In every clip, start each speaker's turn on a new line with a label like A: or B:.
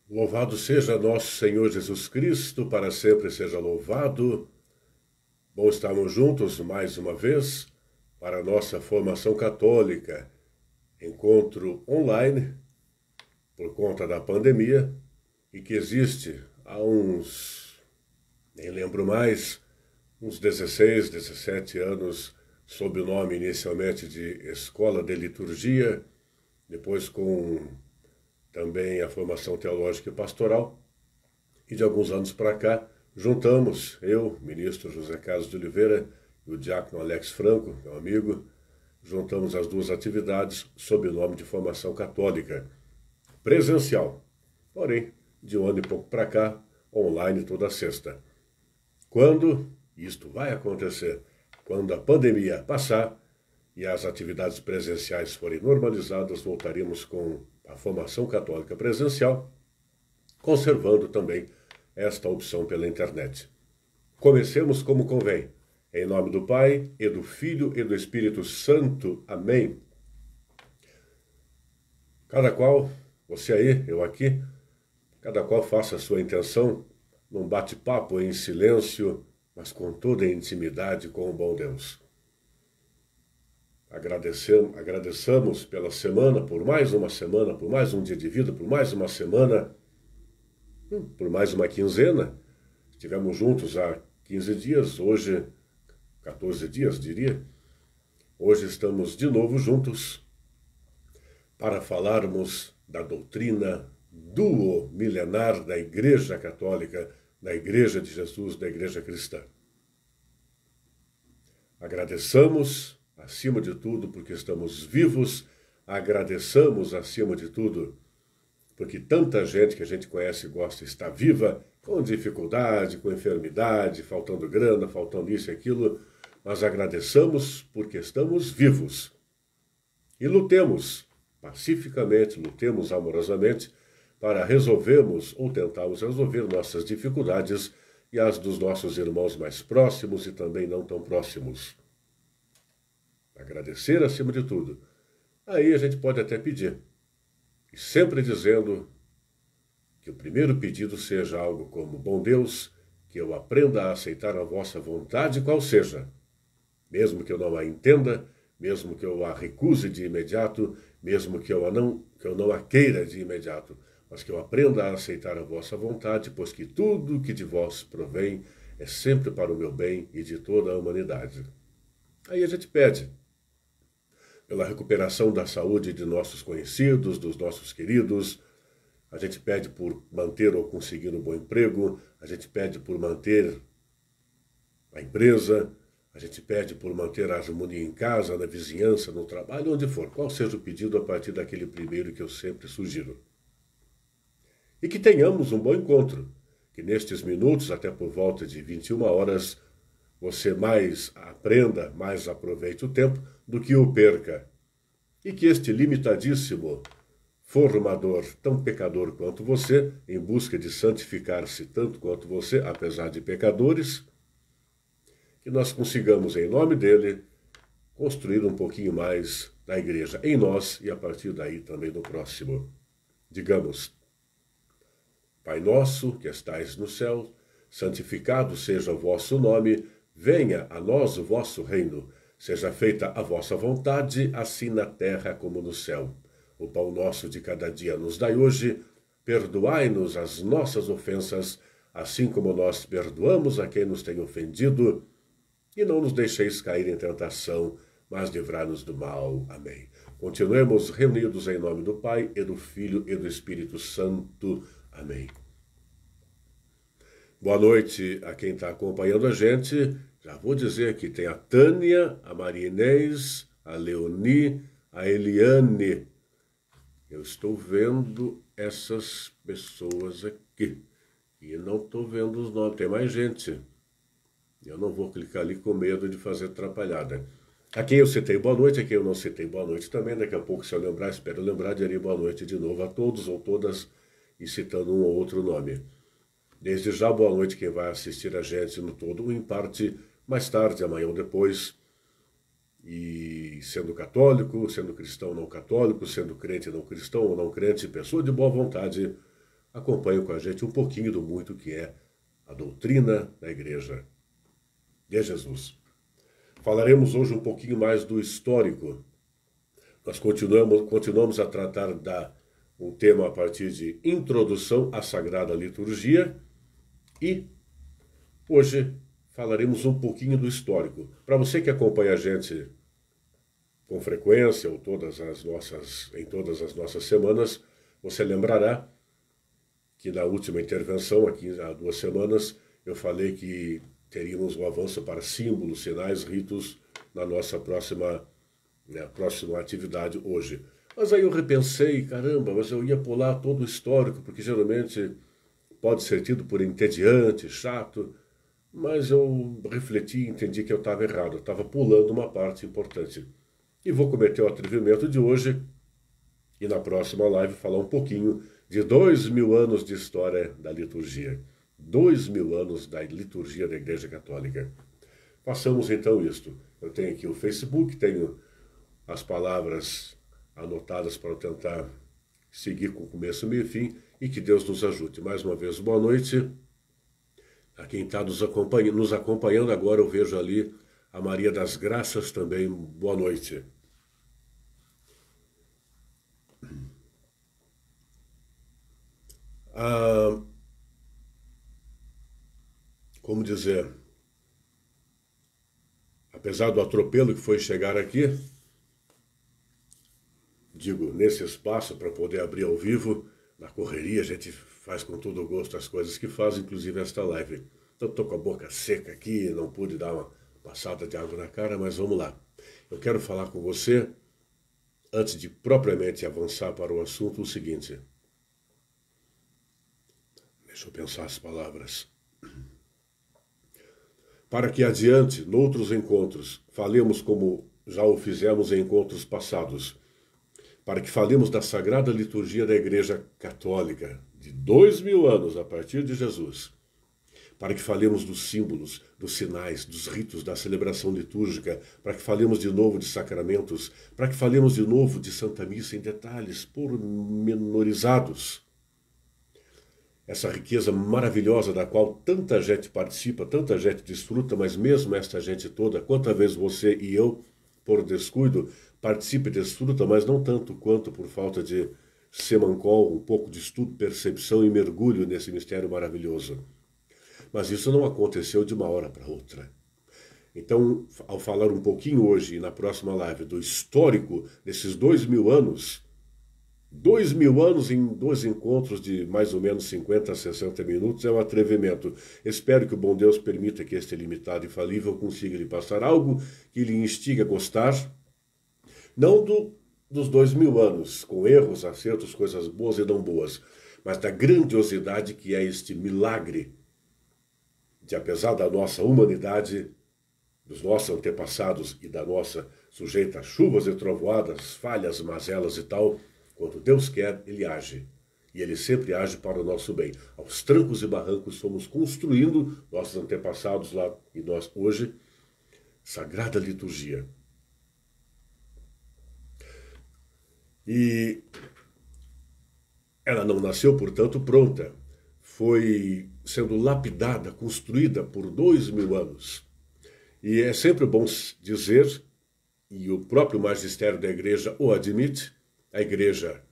A: Louvado seja nosso Senhor Jesus Cristo, para sempre seja louvado. Bom estarmos juntos mais uma vez para a nossa formação católica. Encontro online, por conta da pandemia, e que existe há nem lembro mais, uns 16, 17 anos, sob o nome inicialmente de Escola de Liturgia, depois com também a formação teológica e pastoral, e de alguns anos para cá, juntamos, eu, ministro José Carlos de Oliveira, e o diácono Alex Franco, meu amigo, juntamos as duas atividades sob o nome de formação católica, presencial, porém, de um ano e pouco para cá, online toda sexta. Quando isto vai acontecer? Quando a pandemia passar e as atividades presenciais forem normalizadas, voltaremos com a formação católica presencial, conservando também esta opção pela internet. Comecemos como convém. Em nome do Pai, e do Filho, e do Espírito Santo. Amém. Cada qual, você aí, eu aqui, cada qual faça a sua intenção num bate-papo em silêncio, mas com toda a intimidade com o bom Deus. Agradeçamos pela semana, por mais uma semana, por mais um dia de vida, por mais uma semana, por mais uma quinzena. Estivemos juntos há 15 dias, hoje 14 dias, diria. Hoje estamos de novo juntos para falarmos da doutrina duo-milenar da Igreja Católica, da Igreja de Jesus, da Igreja Cristã. Agradeçamos, acima de tudo, porque estamos vivos, agradeçamos, acima de tudo, porque tanta gente que a gente conhece e gosta está viva, com dificuldade, com enfermidade, faltando grana, faltando isso e aquilo, mas agradeçamos porque estamos vivos. E lutemos pacificamente, lutemos amorosamente para resolvermos ou tentarmos resolver nossas dificuldades e as dos nossos irmãos mais próximos e também não tão próximos. Agradecer acima de tudo. Aí a gente pode até pedir. E sempre dizendo que o primeiro pedido seja algo como: bom Deus, que eu aprenda a aceitar a vossa vontade, qual seja. Mesmo que eu não a entenda, mesmo que eu a recuse de imediato, mesmo que eu não a queira de imediato, mas que eu aprenda a aceitar a vossa vontade, pois que tudo que de vós provém é sempre para o meu bem e de toda a humanidade. Aí a gente pede pela recuperação da saúde de nossos conhecidos, dos nossos queridos, a gente pede por manter ou conseguir um bom emprego, a gente pede por manter a empresa, a gente pede por manter a harmonia em casa, na vizinhança, no trabalho, onde for. Qual seja o pedido a partir daquele primeiro que eu sempre sugiro. E que tenhamos um bom encontro, que nestes minutos, até por volta de 21 horas, você mais aprenda, mais aproveite o tempo do que o perca. E que este limitadíssimo formador, tão pecador quanto você, em busca de santificar-se tanto quanto você, apesar de pecadores, que nós consigamos, em nome dele, construir um pouquinho mais da igreja em nós e a partir daí também no próximo. Digamos: Pai nosso que estais no céu, santificado seja o vosso nome, venha a nós o vosso reino, seja feita a vossa vontade, assim na terra como no céu. O pão nosso de cada dia nos dai hoje, perdoai-nos as nossas ofensas, assim como nós perdoamos a quem nos tem ofendido, e não nos deixeis cair em tentação, mas livrai-nos do mal. Amém. Continuemos reunidos em nome do Pai, e do Filho, e do Espírito Santo. Amém. Boa noite a quem está acompanhando a gente. Já vou dizer aqui, tem a Tânia, a Maria Inês, a Leoni, a Eliane. Eu estou vendo essas pessoas aqui. E não estou vendo os nomes. Tem mais gente. Eu não vou clicar ali com medo de fazer atrapalhada. A quem eu citei boa noite, a quem eu não citei boa noite também. Daqui a pouco, se eu lembrar, espero lembrar, direi boa noite de novo a todos ou todas, e citando um ou outro nome. Desde já, boa noite quem vai assistir a gente no todo, em parte mais tarde, amanhã ou depois. E sendo católico, sendo cristão não católico, sendo crente não cristão ou não crente, pessoa de boa vontade, acompanhem com a gente um pouquinho do muito que é a doutrina da Igreja de Jesus. Falaremos hoje um pouquinho mais do histórico. Nós continuamos a tratar um tema a partir de Introdução à Sagrada Liturgia e hoje falaremos um pouquinho do histórico. Para você que acompanha a gente com frequência ou em todas as nossas semanas, você lembrará que na última intervenção, aqui há 2 semanas, eu falei que teríamos um avanço para símbolos, sinais, ritos na nossa próxima atividade hoje. Mas aí eu repensei, caramba, mas eu ia pular todo o histórico, porque geralmente pode ser tido por entediante, chato, mas eu refleti e entendi que eu estava errado, eu estava pulando uma parte importante. E vou cometer o atrevimento de hoje e na próxima live falar um pouquinho de 2000 anos de história da liturgia. 2000 anos da liturgia da Igreja Católica. Façamos então isto. Eu tenho aqui o Facebook, tenho as palavras anotadas para eu tentar seguir com começo, meio e fim, e que Deus nos ajude. Mais uma vez, boa noite. A quem está nos acompanhando agora, eu vejo ali a Maria das Graças também. Boa noite. Como dizer, apesar do atropelo que foi chegar aqui, digo, nesse espaço para poder abrir ao vivo, na correria a gente faz com todo o gosto as coisas que faz, inclusive esta live. Então estou com a boca seca aqui, não pude dar uma passada de água na cara, mas vamos lá. Eu quero falar com você, antes de propriamente avançar para o assunto, o seguinte. Deixa eu pensar as palavras. Para que adiante, noutros encontros, falemos como já o fizemos em encontros passados, para que falemos da Sagrada Liturgia da Igreja Católica, de 2000 anos a partir de Jesus, para que falemos dos símbolos, dos sinais, dos ritos, da celebração litúrgica, para que falemos de novo de sacramentos, para que falemos de novo de Santa Missa em detalhes pormenorizados. Essa riqueza maravilhosa da qual tanta gente participa, tanta gente desfruta, mas mesmo esta gente toda, quantas vezes você e eu, por descuido, participa e desfruta, mas não tanto quanto por falta de semancol, um pouco de estudo, percepção e mergulho nesse mistério maravilhoso. Mas isso não aconteceu de uma hora para outra. Então, ao falar um pouquinho hoje e na próxima live do histórico desses 2000 anos, 2000 anos em 2 encontros de mais ou menos 50 a 60 minutos é um atrevimento. Espero que o bom Deus permita que este limitado e falível consiga lhe passar algo que lhe instigue a gostar, não dos 2000 anos, com erros, acertos, coisas boas e não boas, mas da grandiosidade que é este milagre de, apesar da nossa humanidade, dos nossos antepassados e da nossa sujeita a chuvas e trovoadas, falhas, mazelas e tal, quando Deus quer, Ele age. E Ele sempre age para o nosso bem. Aos trancos e barrancos fomos construindo, nossos antepassados lá e nós hoje, Sagrada Liturgia. E ela não nasceu, portanto, pronta. Foi sendo lapidada, construída por 2000 anos. E é sempre bom dizer, e o próprio magistério da Igreja o admite, a Igreja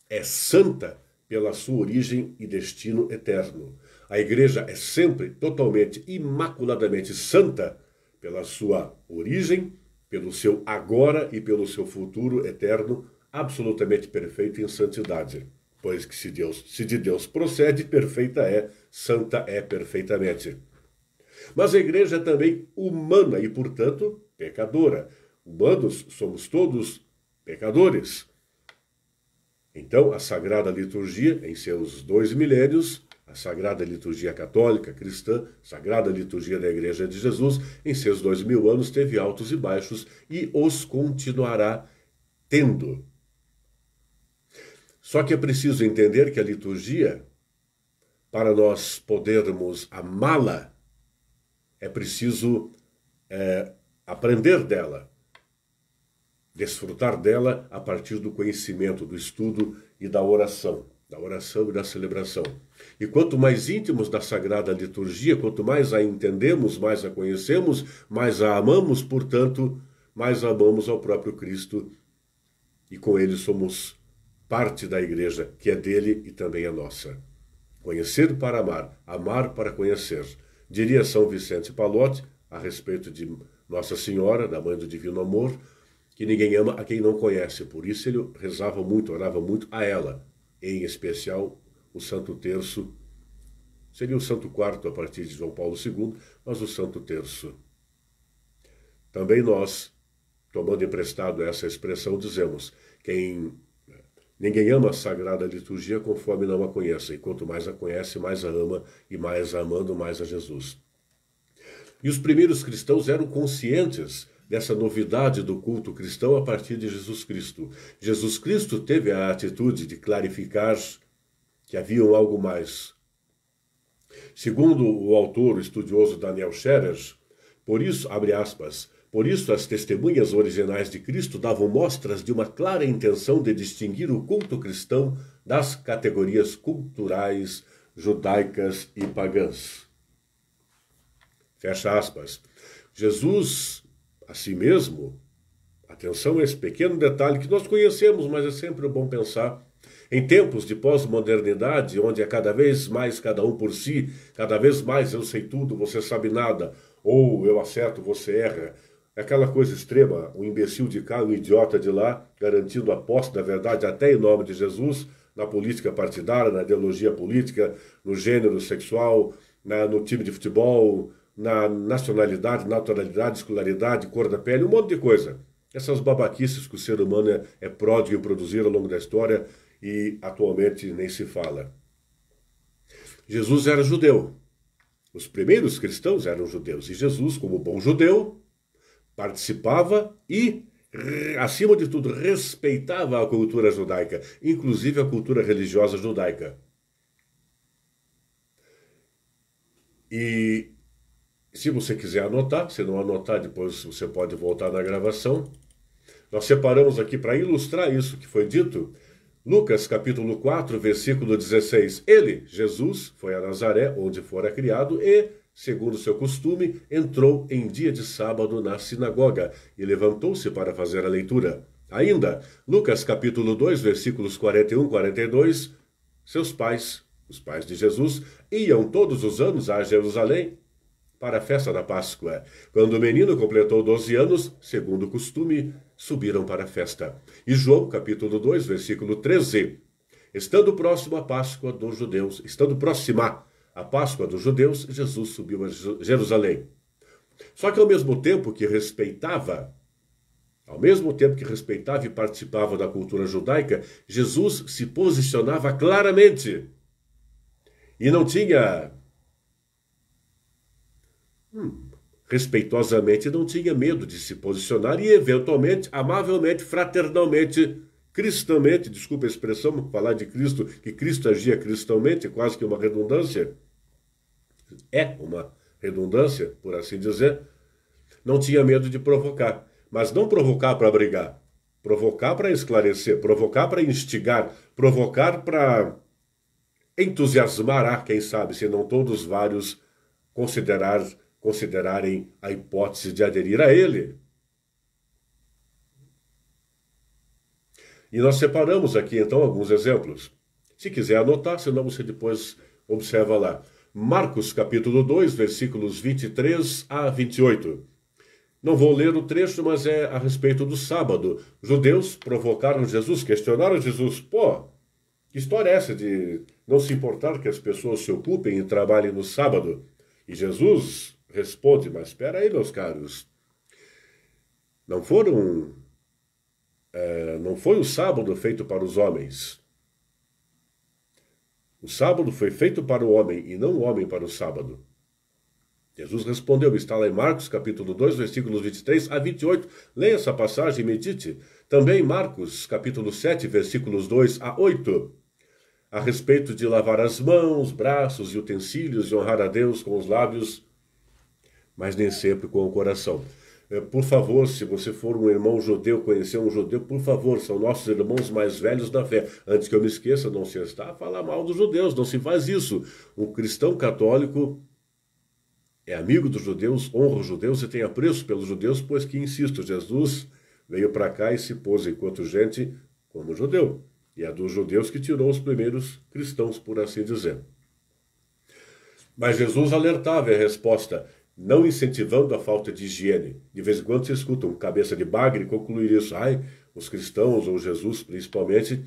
A: é santa pela sua origem e destino eterno. A Igreja é sempre totalmente, imaculadamente santa pela sua origem, pelo seu agora e pelo seu futuro eterno, absolutamente perfeito em santidade. Pois que se de Deus procede, perfeita é, santa é perfeitamente. Mas a Igreja é também humana e, portanto, pecadora. Humanos somos todos pecadores. Então, a Sagrada Liturgia, em seus 2 milênios, a Sagrada Liturgia Católica, Cristã, Sagrada Liturgia da Igreja de Jesus, em seus 2000 anos, teve altos e baixos e os continuará tendo. Só que é preciso entender que a liturgia, para nós podermos amá-la, é preciso aprender dela, desfrutar dela a partir do conhecimento, do estudo e da oração. da oração e da celebração. E quanto mais íntimos da Sagrada Liturgia, quanto mais a entendemos, mais a conhecemos, mais a amamos, portanto, mais amamos ao próprio Cristo e com ele somos parte da Igreja, que é dele e também é nossa. Conhecer para amar, amar para conhecer. Diria São Vicente Pallotti, a respeito de Nossa Senhora, da Mãe do Divino Amor, que ninguém ama a quem não conhece. Por isso ele rezava muito, orava muito a ela, em especial o Santo Terço. Seria o Santo Quarto a partir de João Paulo II, mas o Santo Terço. Também nós, tomando emprestado essa expressão, dizemos: ninguém ama a Sagrada Liturgia conforme não a conhece. E quanto mais a conhece, mais a ama, e mais a amando, mais a Jesus. E os primeiros cristãos eram conscientes dessa novidade do culto cristão a partir de Jesus Cristo. Jesus Cristo teve a atitude de clarificar que havia algo mais. Segundo o autor, o estudioso Daniel Scherer, por isso, abre aspas, por isso as testemunhas originais de Cristo davam mostras de uma clara intenção de distinguir o culto cristão das categorias culturais judaicas e pagãs. Fecha aspas. Jesus, a si mesmo, atenção a esse pequeno detalhe que nós conhecemos, mas é sempre bom pensar. Em tempos de pós-modernidade, onde é cada vez mais cada um por si, cada vez mais eu sei tudo, você sabe nada, ou eu acerto, você erra, é aquela coisa extrema, um imbecil de cá, um idiota de lá, garantindo a posse da verdade até em nome de Jesus, na política partidária, na ideologia política, no gênero sexual, no time de futebol, na nacionalidade, naturalidade, escolaridade, cor da pele, um monte de coisa. Essas babaquices que o ser humano é pródigo em produzir ao longo da história e atualmente nem se fala. Jesus era judeu. Os primeiros cristãos eram judeus. E Jesus, como bom judeu, participava e, acima de tudo, respeitava a cultura judaica, inclusive a cultura religiosa judaica. E se você quiser anotar, se não anotar, depois você pode voltar na gravação. Nós separamos aqui para ilustrar isso que foi dito, Lucas capítulo 4, versículo 16. Ele, Jesus, foi a Nazaré, onde fora criado, e, segundo seu costume, entrou em dia de sábado na sinagoga e levantou-se para fazer a leitura. Ainda, Lucas capítulo 2, versículos 41 e 42, seus pais, os pais de Jesus, iam todos os anos a Jerusalém para a festa da Páscoa. Quando o menino completou 12 anos, segundo o costume, subiram para a festa. E João, capítulo 2, versículo 13. Estando próxima a Páscoa dos judeus, estando próxima a Páscoa dos judeus, Jesus subiu a Jerusalém. Só que ao mesmo tempo que respeitava e participava da cultura judaica, Jesus se posicionava claramente. E não tinha respeitosamente, não tinha medo de se posicionar e, eventualmente, amavelmente, fraternalmente, cristamente, desculpa a expressão, falar de Cristo, que Cristo agia cristãmente, quase que uma redundância, é uma redundância, por assim dizer, não tinha medo de provocar, mas não provocar para brigar, provocar para esclarecer, provocar para instigar, provocar para entusiasmar, quem sabe, se não todos vários, considerarem a hipótese de aderir a ele. E nós separamos aqui, então, alguns exemplos. Se quiser anotar, senão você depois observa lá. Marcos, capítulo 2, versículos 23 a 28. Não vou ler o trecho, mas é a respeito do sábado. Judeus provocaram Jesus, questionaram Jesus. Pô, que história é essa de não se importar que as pessoas se ocupem e trabalhem no sábado? E Jesus responde, mas espera aí, meus caros, não foi o sábado feito para os homens. O sábado foi feito para o homem e não o homem para o sábado. Jesus respondeu, está lá em Marcos, capítulo 2, versículos 23 a 28. Leia essa passagem e medite. Também Marcos, capítulo 7, versículos 2 a 8. A respeito de lavar as mãos, braços e utensílios e honrar a Deus com os lábios, mas nem sempre com o coração. Por favor, se você for um irmão judeu, conhecer um judeu, por favor, são nossos irmãos mais velhos da fé. Antes que eu me esqueça, não se está a falar mal dos judeus, não se faz isso. Um cristão católico é amigo dos judeus, honra os judeus e tem apreço pelos judeus, pois que, insisto, Jesus veio para cá e se pôs enquanto gente como judeu. E é dos judeus que tirou os primeiros cristãos, por assim dizer. Mas Jesus alertava a resposta, não incentivando a falta de higiene. De vez em quando se escuta um cabeça de bagre concluir isso. Ai, os cristãos, ou Jesus principalmente,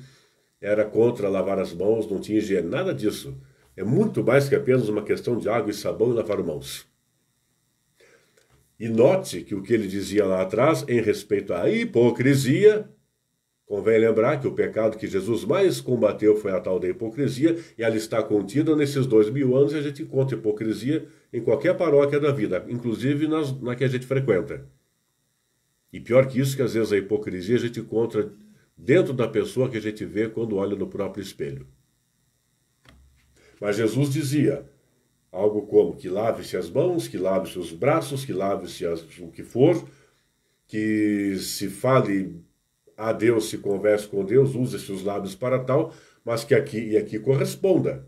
A: era contra lavar as mãos, não tinha higiene. Nada disso. É muito mais que apenas uma questão de água e sabão e lavar mãos. E note que o que ele dizia lá atrás, em respeito à hipocrisia, convém lembrar que o pecado que Jesus mais combateu foi a tal da hipocrisia, e ela está contida nesses 2000 anos, e a gente encontra hipocrisia em qualquer paróquia da vida, inclusive na que a gente frequenta. E pior que isso, que às vezes a hipocrisia a gente encontra dentro da pessoa que a gente vê quando olha no próprio espelho. Mas Jesus dizia algo como que lave-se as mãos, que lave-se os braços, que lave-se o que for, que se fale a Deus, se converse com Deus, use seus lábios para tal, mas que aqui corresponda.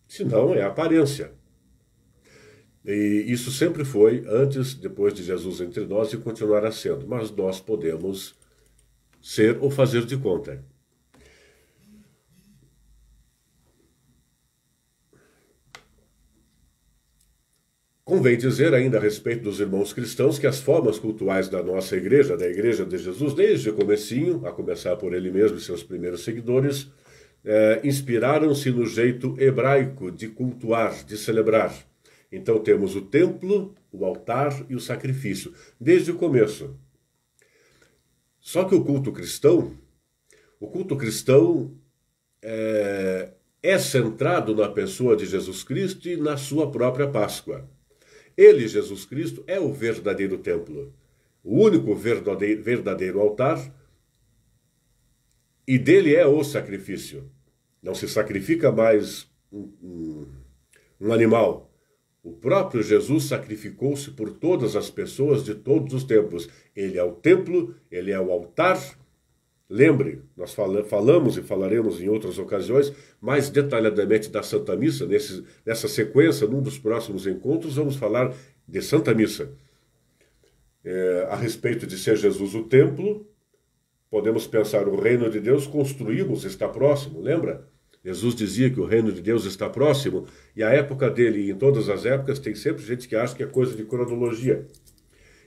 A: Senão é aparência. E isso sempre foi, antes, depois de Jesus entre nós, e continuará sendo. Mas nós podemos ser ou fazer de conta. Convém dizer ainda a respeito dos irmãos cristãos que as formas cultuais da nossa igreja, da Igreja de Jesus, desde o comecinho, a começar por ele mesmo e seus primeiros seguidores, inspiraram-se no jeito hebraico de cultuar, de celebrar. Então temos o templo, o altar e o sacrifício, desde o começo. Só que o culto cristão é centrado na pessoa de Jesus Cristo e na sua própria Páscoa. Ele, Jesus Cristo, é o verdadeiro templo, o único verdadeiro altar, e dele é o sacrifício. Não se sacrifica mais um animal. O próprio Jesus sacrificou-se por todas as pessoas de todos os tempos. Ele é o templo, ele é o altar. Lembre, nós falamos e falaremos em outras ocasiões mais detalhadamente da Santa Missa. Nessa sequência, num dos próximos encontros, vamos falar de Santa Missa. A respeito de ser Jesus o templo, podemos pensar o reino de Deus construímos, está próximo, lembra? Jesus dizia que o reino de Deus está próximo, e a época dele, e em todas as épocas, tem sempre gente que acha que é coisa de cronologia.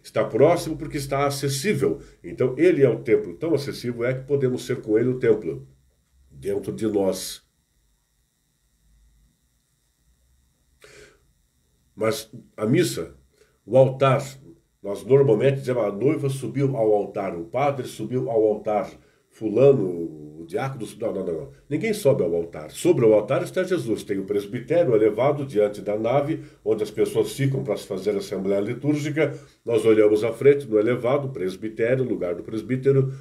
A: Está próximo porque está acessível. Então, ele é o templo tão acessível é que podemos ser com ele o templo dentro de nós. Mas a missa, o altar, nós normalmente dizemos a noiva subiu ao altar, o padre subiu ao altar, fulano, o diácono subiu. Não. Ninguém sobe ao altar. Sobre o altar está Jesus. Tem o presbitério elevado diante da nave, onde as pessoas ficam para se fazer a assembleia litúrgica. Nós olhamos à frente, no elevado, o presbitério, lugar do presbítero,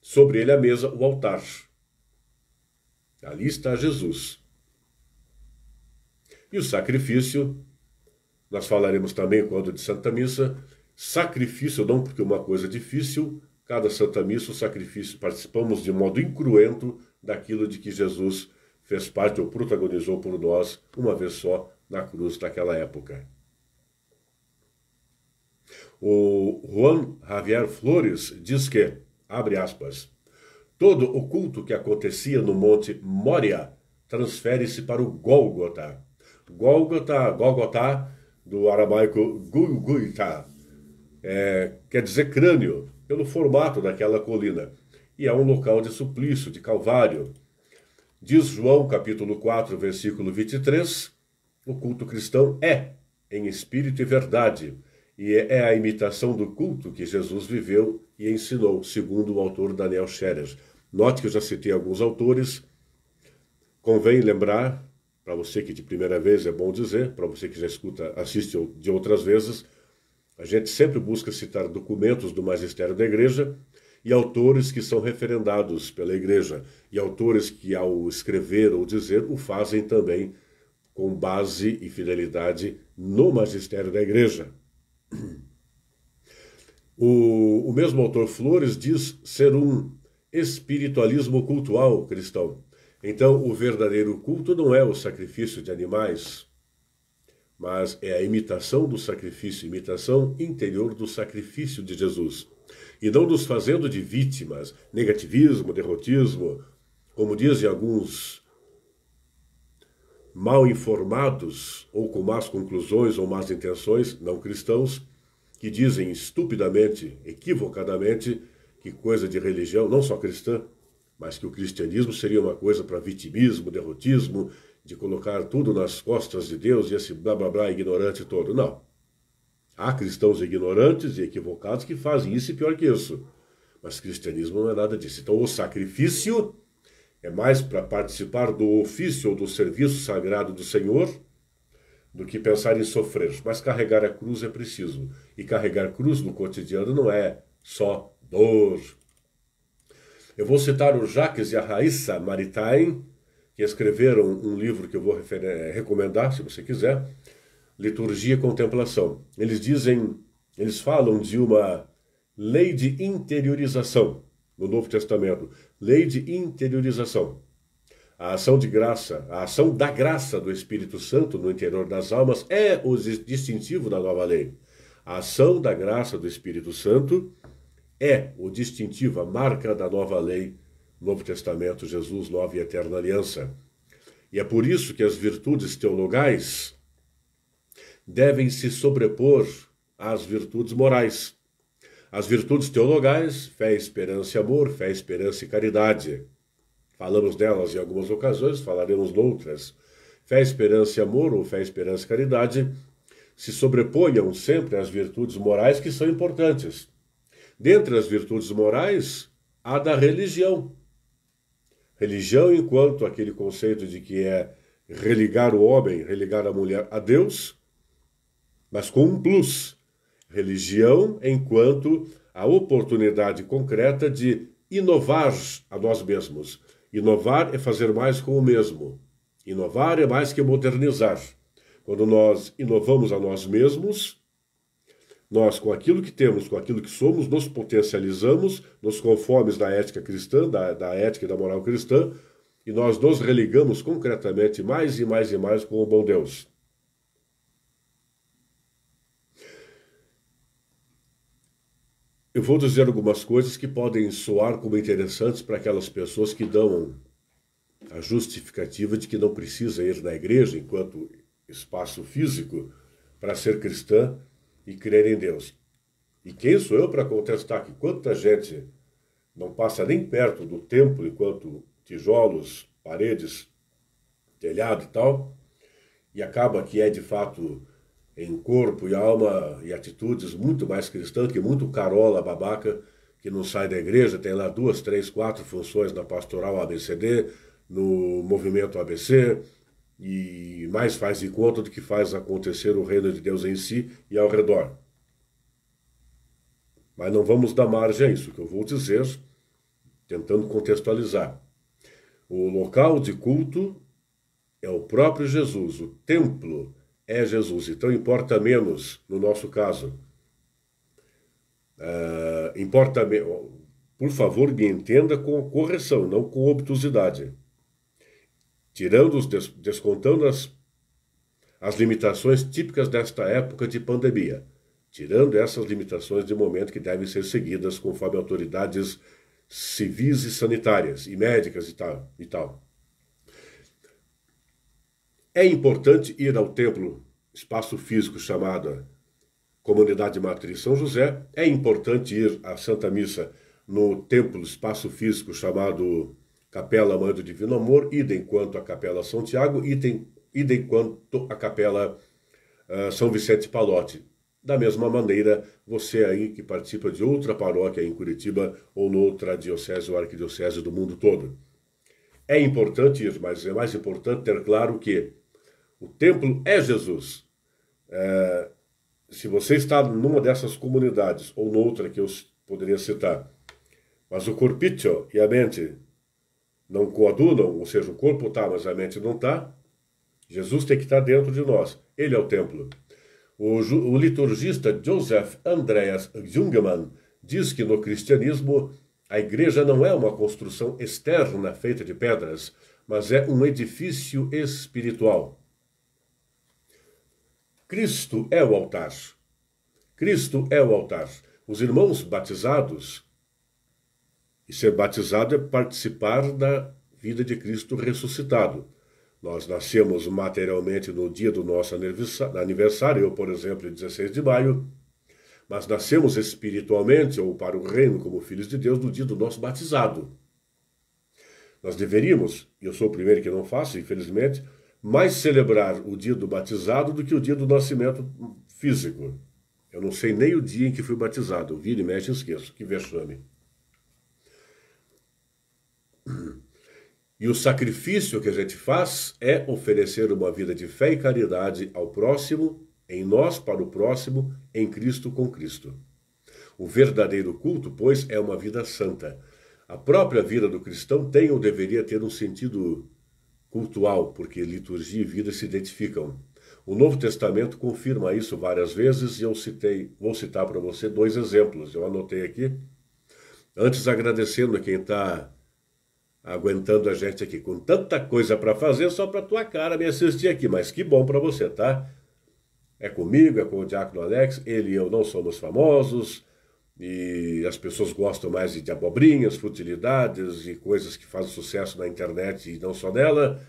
A: sobre ele a mesa, o altar. Ali está Jesus. E o sacrifício, nós falaremos também quando de Santa Missa, sacrifício não porque uma coisa é difícil, cada Santa Missa, o sacrifício, participamos de modo incruento daquilo de que Jesus fez parte ou protagonizou por nós uma vez só na cruz daquela época. O Juan Javier Flores diz que, abre aspas, todo o culto que acontecia no Monte Moria transfere-se para o Gólgota. Gólgota, do aramaico Gulguita, quer dizer crânio, pelo formato daquela colina. E é um local de suplício, de calvário. Diz João, capítulo 4, versículo 23, o culto cristão é em espírito e verdade, e é a imitação do culto que Jesus viveu e ensinou, segundo o autor Daniel Scherer. Note que eu já citei alguns autores. Convém lembrar, para você que de primeira vez é bom dizer, para você que já escuta, assiste de outras vezes, a gente sempre busca citar documentos do magistério da Igreja e autores que são referendados pela Igreja, e autores que, ao escrever ou dizer, o fazem também com base e fidelidade no magistério da Igreja. O mesmo autor Flores diz ser um espiritualismo cultual cristão. Então, o verdadeiro culto não é o sacrifício de animais, mas é a imitação do sacrifício, imitação interior do sacrifício de Jesus. E não nos fazendo de vítimas, negativismo, derrotismo, como dizem alguns mal informados ou com más conclusões ou más intenções, não cristãos, que dizem estupidamente, equivocadamente, que coisa de religião, não só cristã, mas que o cristianismo seria uma coisa para vitimismo, derrotismo, de colocar tudo nas costas de Deus e esse blá blá blá ignorante todo. Não. Há cristãos ignorantes e equivocados que fazem isso e pior que isso. Mas cristianismo não é nada disso. Então o sacrifício é mais para participar do ofício ou do serviço sagrado do Senhor do que pensar em sofrer. Mas carregar a cruz é preciso. E carregar cruz no cotidiano não é só dor. Eu vou citar o Jacques e a Raissa Maritain, que escreveram um livro que eu vou recomendar, se você quiser, Liturgia e Contemplação. Eles falam de uma lei de interiorização no Novo Testamento. Lei de interiorização. A ação de graça, a ação da graça do Espírito Santo no interior das almas é o distintivo da nova lei. A ação da graça do Espírito Santo é o distintivo, a marca da nova lei, Novo Testamento, Jesus, nova e eterna aliança. E é por isso que as virtudes teologais devem se sobrepor às virtudes morais. As virtudes teologais, fé, esperança e amor, fé, esperança e caridade. Falamos delas em algumas ocasiões, falaremos noutras. Fé, esperança e amor, ou fé, esperança e caridade, se sobreponham sempre às virtudes morais que são importantes. Dentre as virtudes morais, há da religião. Religião enquanto aquele conceito de que é religar o homem, religar a mulher a Deus, mas com um plus. Religião enquanto a oportunidade concreta de inovar a nós mesmos. Inovar é fazer mais com o mesmo. Inovar é mais que modernizar. Quando nós inovamos a nós mesmos, nós, com aquilo que temos, com aquilo que somos, nos potencializamos, nos conformes da ética cristã, da ética e da moral cristã, e nós nos religamos concretamente mais e mais e mais com o bom Deus. Eu vou dizer algumas coisas que podem soar como interessantes para aquelas pessoas que dão a justificativa de que não precisa ir na igreja enquanto espaço físico para ser cristã e crer em Deus. E quem sou eu para contestar que quanta gente não passa nem perto do templo enquanto tijolos, paredes, telhado e tal, e acaba que é de fato em corpo e alma e atitudes muito mais cristãs que muito carola babaca que não sai da igreja, tem lá 2, 3, 4 funções na pastoral ABCD, no movimento ABC, e mais faz de conta do que faz acontecer o reino de Deus em si e ao redor. Mas não vamos dar margem a isso, que eu vou dizer, tentando contextualizar. O local de culto é o próprio Jesus, o templo é Jesus, então importa menos no nosso caso. Por favor, me entenda com correção, não com obtusidade. Descontando as limitações típicas desta época de pandemia. Tirando essas limitações de momento que devem ser seguidas conforme autoridades civis e sanitárias, e médicas e tal. É importante ir ao templo, espaço físico chamado Comunidade Matriz São José. É importante ir à Santa Missa no templo, espaço físico chamado Capela Mãe do Divino Amor, idem quanto a Capela São Tiago, idem quanto a Capela São Vicente Palotti. Da mesma maneira, você aí que participa de outra paróquia em Curitiba ou noutra diocese ou arquidiocese do mundo todo. É importante ir, mas é mais importante ter claro que o templo é Jesus. Se você está numa dessas comunidades ou noutra que eu poderia citar, mas o corpício e a mente não coadunam, ou seja, o corpo está, mas a mente não está, Jesus tem que estar dentro de nós. Ele é o templo. O liturgista Joseph Andreas Jungmann diz que no cristianismo a igreja não é uma construção externa feita de pedras, mas é um edifício espiritual. Cristo é o altar. Cristo é o altar. Os irmãos batizados, e ser batizado é participar da vida de Cristo ressuscitado. Nós nascemos materialmente no dia do nosso aniversário, eu, por exemplo, 16 de maio, mas nascemos espiritualmente, ou para o reino como filhos de Deus, no dia do nosso batizado. Nós deveríamos, e eu sou o primeiro que não faço, infelizmente, mais celebrar o dia do batizado do que o dia do nascimento físico. Eu não sei nem o dia em que fui batizado. Eu viro e mexe e esqueço. Que vexame. E o sacrifício que a gente faz é oferecer uma vida de fé e caridade ao próximo, em nós para o próximo, em Cristo com Cristo. O verdadeiro culto, pois, é uma vida santa. A própria vida do cristão tem ou deveria ter um sentido cultual, porque liturgia e vida se identificam. O Novo Testamento confirma isso várias vezes e vou citar para você 2 exemplos. Eu anotei aqui. Antes, agradecendo a quem está aguentando a gente aqui com tanta coisa para fazer, só para tua cara me assistir aqui. Mas que bom para você, tá? É comigo, é com o Diácono Alex. Ele e eu não somos famosos e as pessoas gostam mais de abobrinhas, futilidades e coisas que fazem sucesso na internet e não só nela.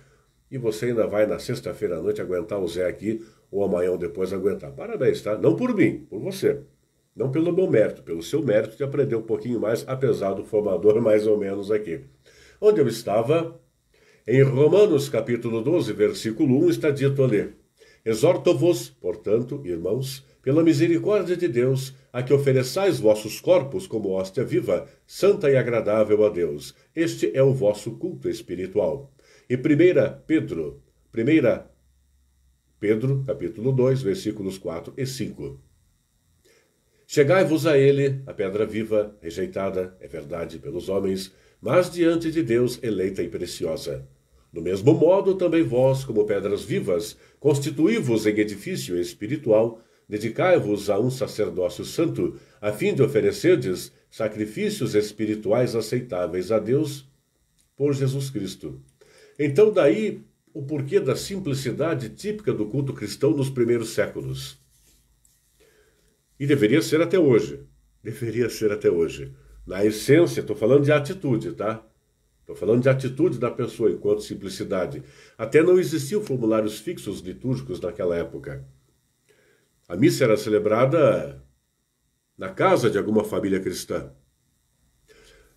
A: E você ainda vai na sexta-feira à noite aguentar o Zé aqui, ou amanhã ou depois aguentar. Parabéns, tá? Não por mim, por você. Não pelo meu mérito, pelo seu mérito de aprender um pouquinho mais, apesar do formador mais ou menos aqui. Onde eu estava, em Romanos capítulo 12, versículo 1, está dito ali: Exorto-vos, portanto, irmãos, pela misericórdia de Deus, a que ofereçais vossos corpos como hóstia viva, santa e agradável a Deus. Este é o vosso culto espiritual. E 1 Pedro, capítulo 2, versículos 4 e 5. Chegai-vos a ele, a pedra viva, rejeitada, é verdade, pelos homens, mas diante de Deus eleita e preciosa. Do mesmo modo, também vós, como pedras vivas, constituí-vos em edifício espiritual, dedicai-vos a um sacerdócio santo, a fim de oferecerdes sacrifícios espirituais aceitáveis a Deus por Jesus Cristo. Então, daí o porquê da simplicidade típica do culto cristão nos primeiros séculos. E deveria ser até hoje. Deveria ser até hoje. Na essência, estou falando de atitude, tá? Estou falando de atitude da pessoa enquanto simplicidade. Até não existiam formulários fixos litúrgicos naquela época. A missa era celebrada na casa de alguma família cristã.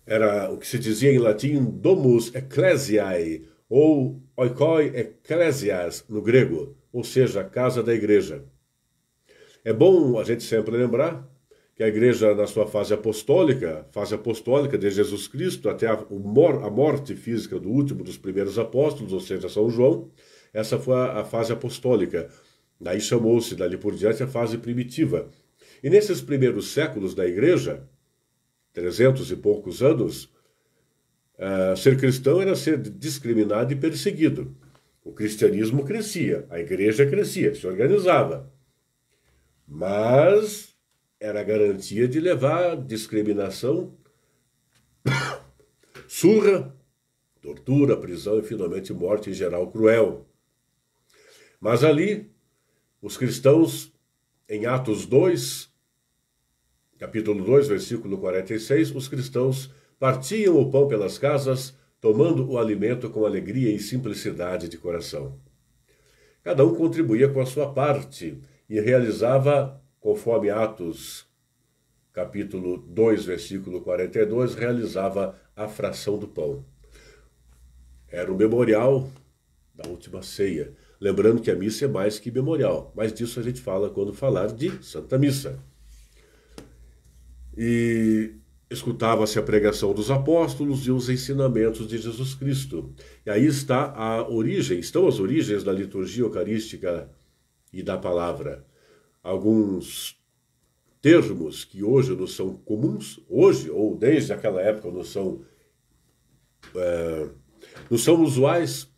A: Era o que se dizia em latim domus ecclesiae, ou oikoi ecclesias no grego, ou seja, a casa da igreja. É bom a gente sempre lembrar que a igreja, na sua fase apostólica de Jesus Cristo até a morte física do último dos primeiros apóstolos, ou seja, São João, essa foi a fase apostólica. Daí chamou-se, dali por diante, a fase primitiva. E nesses primeiros séculos da igreja, 300 e poucos anos, ser cristão era ser discriminado e perseguido. O cristianismo crescia, a igreja crescia, se organizava. Mas era a garantia de levar discriminação, surra, tortura, prisão e finalmente morte em geral cruel. Mas ali, os cristãos, em Atos 2, capítulo 2, versículo 46, os cristãos partiam o pão pelas casas, tomando o alimento com alegria e simplicidade de coração. Cada um contribuía com a sua parte e realizava, conforme Atos, capítulo 2, versículo 42, realizava a fração do pão. Era o memorial da última ceia. Lembrando que a missa é mais que memorial, mas disso a gente fala quando falar de Santa Missa. E escutava-se a pregação dos apóstolos e os ensinamentos de Jesus Cristo. E aí estão as origens da liturgia eucarística e da palavra. Alguns termos que hoje não são comuns, hoje ou desde aquela época não são usuais,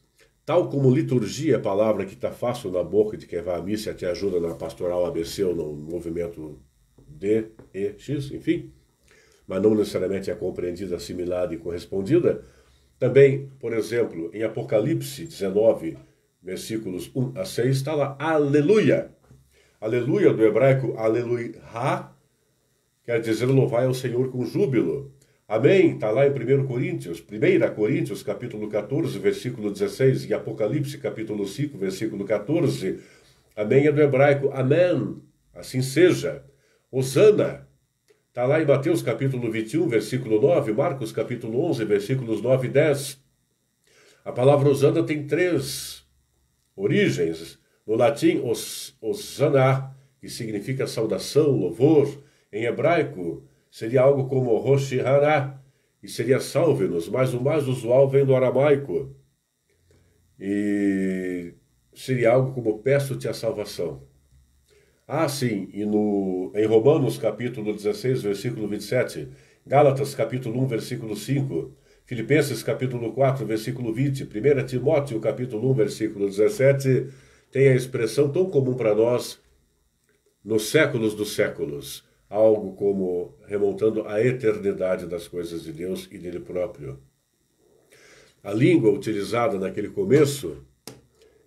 A: Tal como liturgia é palavra que está fácil na boca de quem vai à missa e te ajuda na pastoral ABC ou no movimento D, E, X, enfim, mas não necessariamente é compreendida, assimilada e correspondida. Também, por exemplo, em Apocalipse 19, versículos 1 a 6, está lá, aleluia. Aleluia, do hebraico aleluia, quer dizer louvai ao Senhor com júbilo. Amém, está lá em 1 Coríntios, capítulo 14, versículo 16, e Apocalipse, capítulo 5, versículo 14. Amém é do hebraico amém, assim seja. Hosana, está lá em Mateus, capítulo 21, versículo 9, Marcos, capítulo 11, versículos 9 e 10. A palavra hosana tem 3 origens. No latim, hosana, que significa saudação, louvor. Em hebraico, seria algo como Hoshihana, e seria salve-nos, mas o mais usual vem do aramaico. E seria algo como peço-te a salvação. Ah, sim, e em Romanos, capítulo 16, versículo 27, Gálatas, capítulo 1, versículo 5, Filipenses, capítulo 4, versículo 20, 1 Timóteo, capítulo 1, versículo 17, tem a expressão tão comum para nós, nos séculos dos séculos, algo como remontando à eternidade das coisas de Deus e dele próprio. A língua utilizada naquele começo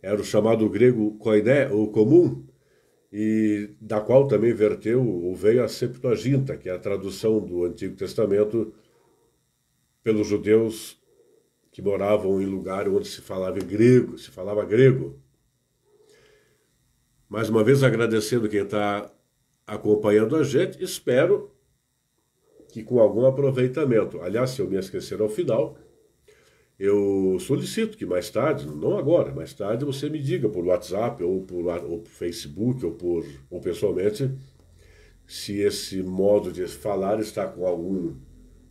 A: era o chamado grego koiné, ou comum, e da qual também veio a Septuaginta, que é a tradução do Antigo Testamento pelos judeus que moravam em lugar onde se falava grego. Mais uma vez agradecendo quem está acompanhando a gente, espero que com algum aproveitamento. Aliás, se eu me esquecer ao final, eu solicito que mais tarde, não agora, mais tarde você me diga por WhatsApp ou por Facebook ou pessoalmente se esse modo de falar está com algum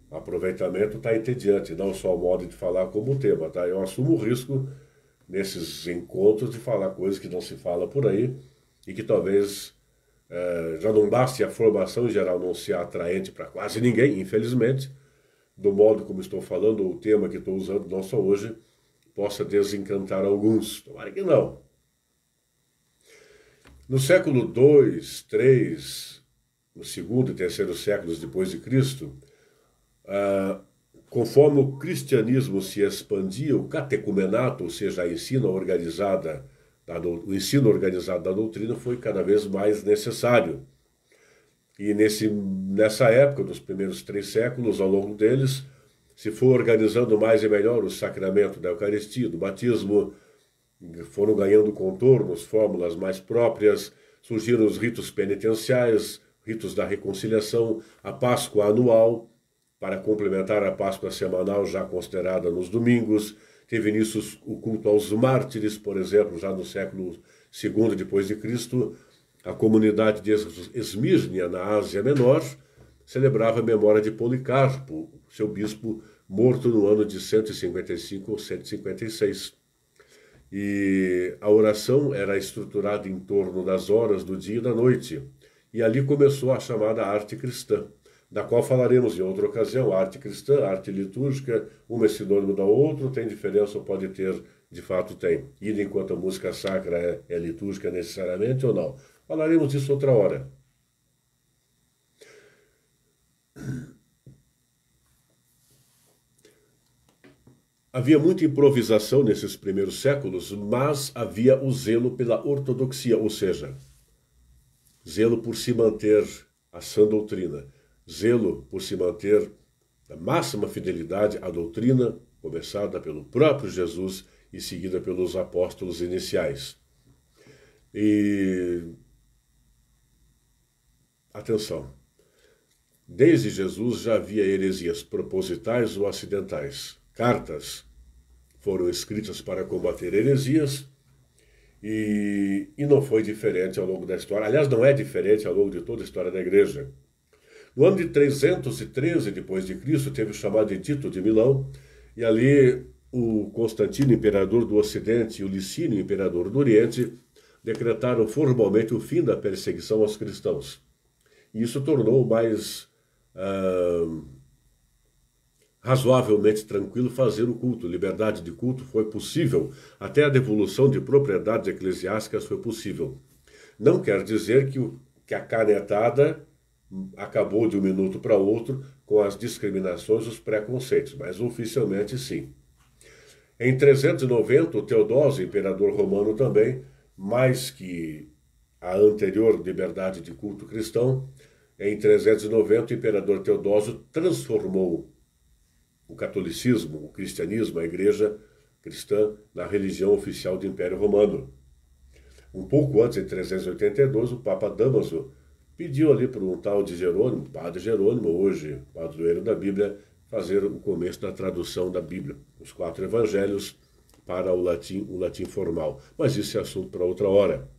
A: aproveitamento, está entediante, não só o modo de falar como o tema, tá? Eu assumo o risco nesses encontros de falar coisas que não se fala por aí e que talvez já não baste a formação em geral não ser atraente para quase ninguém, infelizmente, do modo como estou falando, ou o tema que estou usando não só hoje, possa desencantar alguns. Tomara que não. No século II, III, no segundo e terceiro séculos depois de Cristo, conforme o cristianismo se expandia, o catecumenato, ou seja, o ensino organizado da doutrina foi cada vez mais necessário. E nessa época, dos primeiros 3 séculos, ao longo deles, se foi organizando mais e melhor o sacramento da Eucaristia, do batismo, foram ganhando contornos, fórmulas mais próprias, surgiram os ritos penitenciais, ritos da reconciliação, a Páscoa anual, para complementar a Páscoa semanal já considerada nos domingos. Teve início o culto aos mártires, por exemplo, já no século II depois de Cristo. A comunidade de Esmírnia, na Ásia Menor, celebrava a memória de Policarpo, seu bispo morto no ano de 155 ou 156. E a oração era estruturada em torno das horas do dia e da noite. E ali começou a chamada arte cristã, da qual falaremos em outra ocasião. A arte cristã, a arte litúrgica, uma é sinônimo da outra, tem diferença ou pode ter, de fato tem. E enquanto a música sacra é litúrgica necessariamente ou não. Falaremos disso outra hora. Havia muita improvisação nesses primeiros séculos, mas havia o zelo pela ortodoxia, ou seja, zelo por se manter a sã doutrina, zelo por se manter a máxima fidelidade à doutrina, começada pelo próprio Jesus e seguida pelos apóstolos iniciais. E atenção, desde Jesus já havia heresias propositais ou acidentais. Cartas foram escritas para combater heresias e não foi diferente ao longo da história. Aliás, não é diferente ao longo de toda a história da Igreja. No ano de 313 depois de Cristo, teve o chamado Edito de Milão, e ali o Constantino, imperador do Ocidente, e o Licínio, imperador do Oriente, decretaram formalmente o fim da perseguição aos cristãos. E isso tornou mais razoavelmente tranquilo fazer o culto. Liberdade de culto foi possível, até a devolução de propriedades eclesiásticas foi possível. Não quer dizer que a canetada acabou de um minuto para outro com as discriminações e os preconceitos, mas oficialmente sim. Em 390, o Teodósio, imperador romano também, mais que a anterior liberdade de culto cristão, em 390 o imperador Teodósio transformou o catolicismo, o cristianismo, a igreja cristã, na religião oficial do Império Romano. Um pouco antes, em 382, o Papa Dámaso pediu ali para um tal de Jerônimo, padre Jerônimo, hoje padroeiro da Bíblia, fazer o começo da tradução da Bíblia, os 4 evangelhos para o latim formal. Mas isso é assunto para outra hora.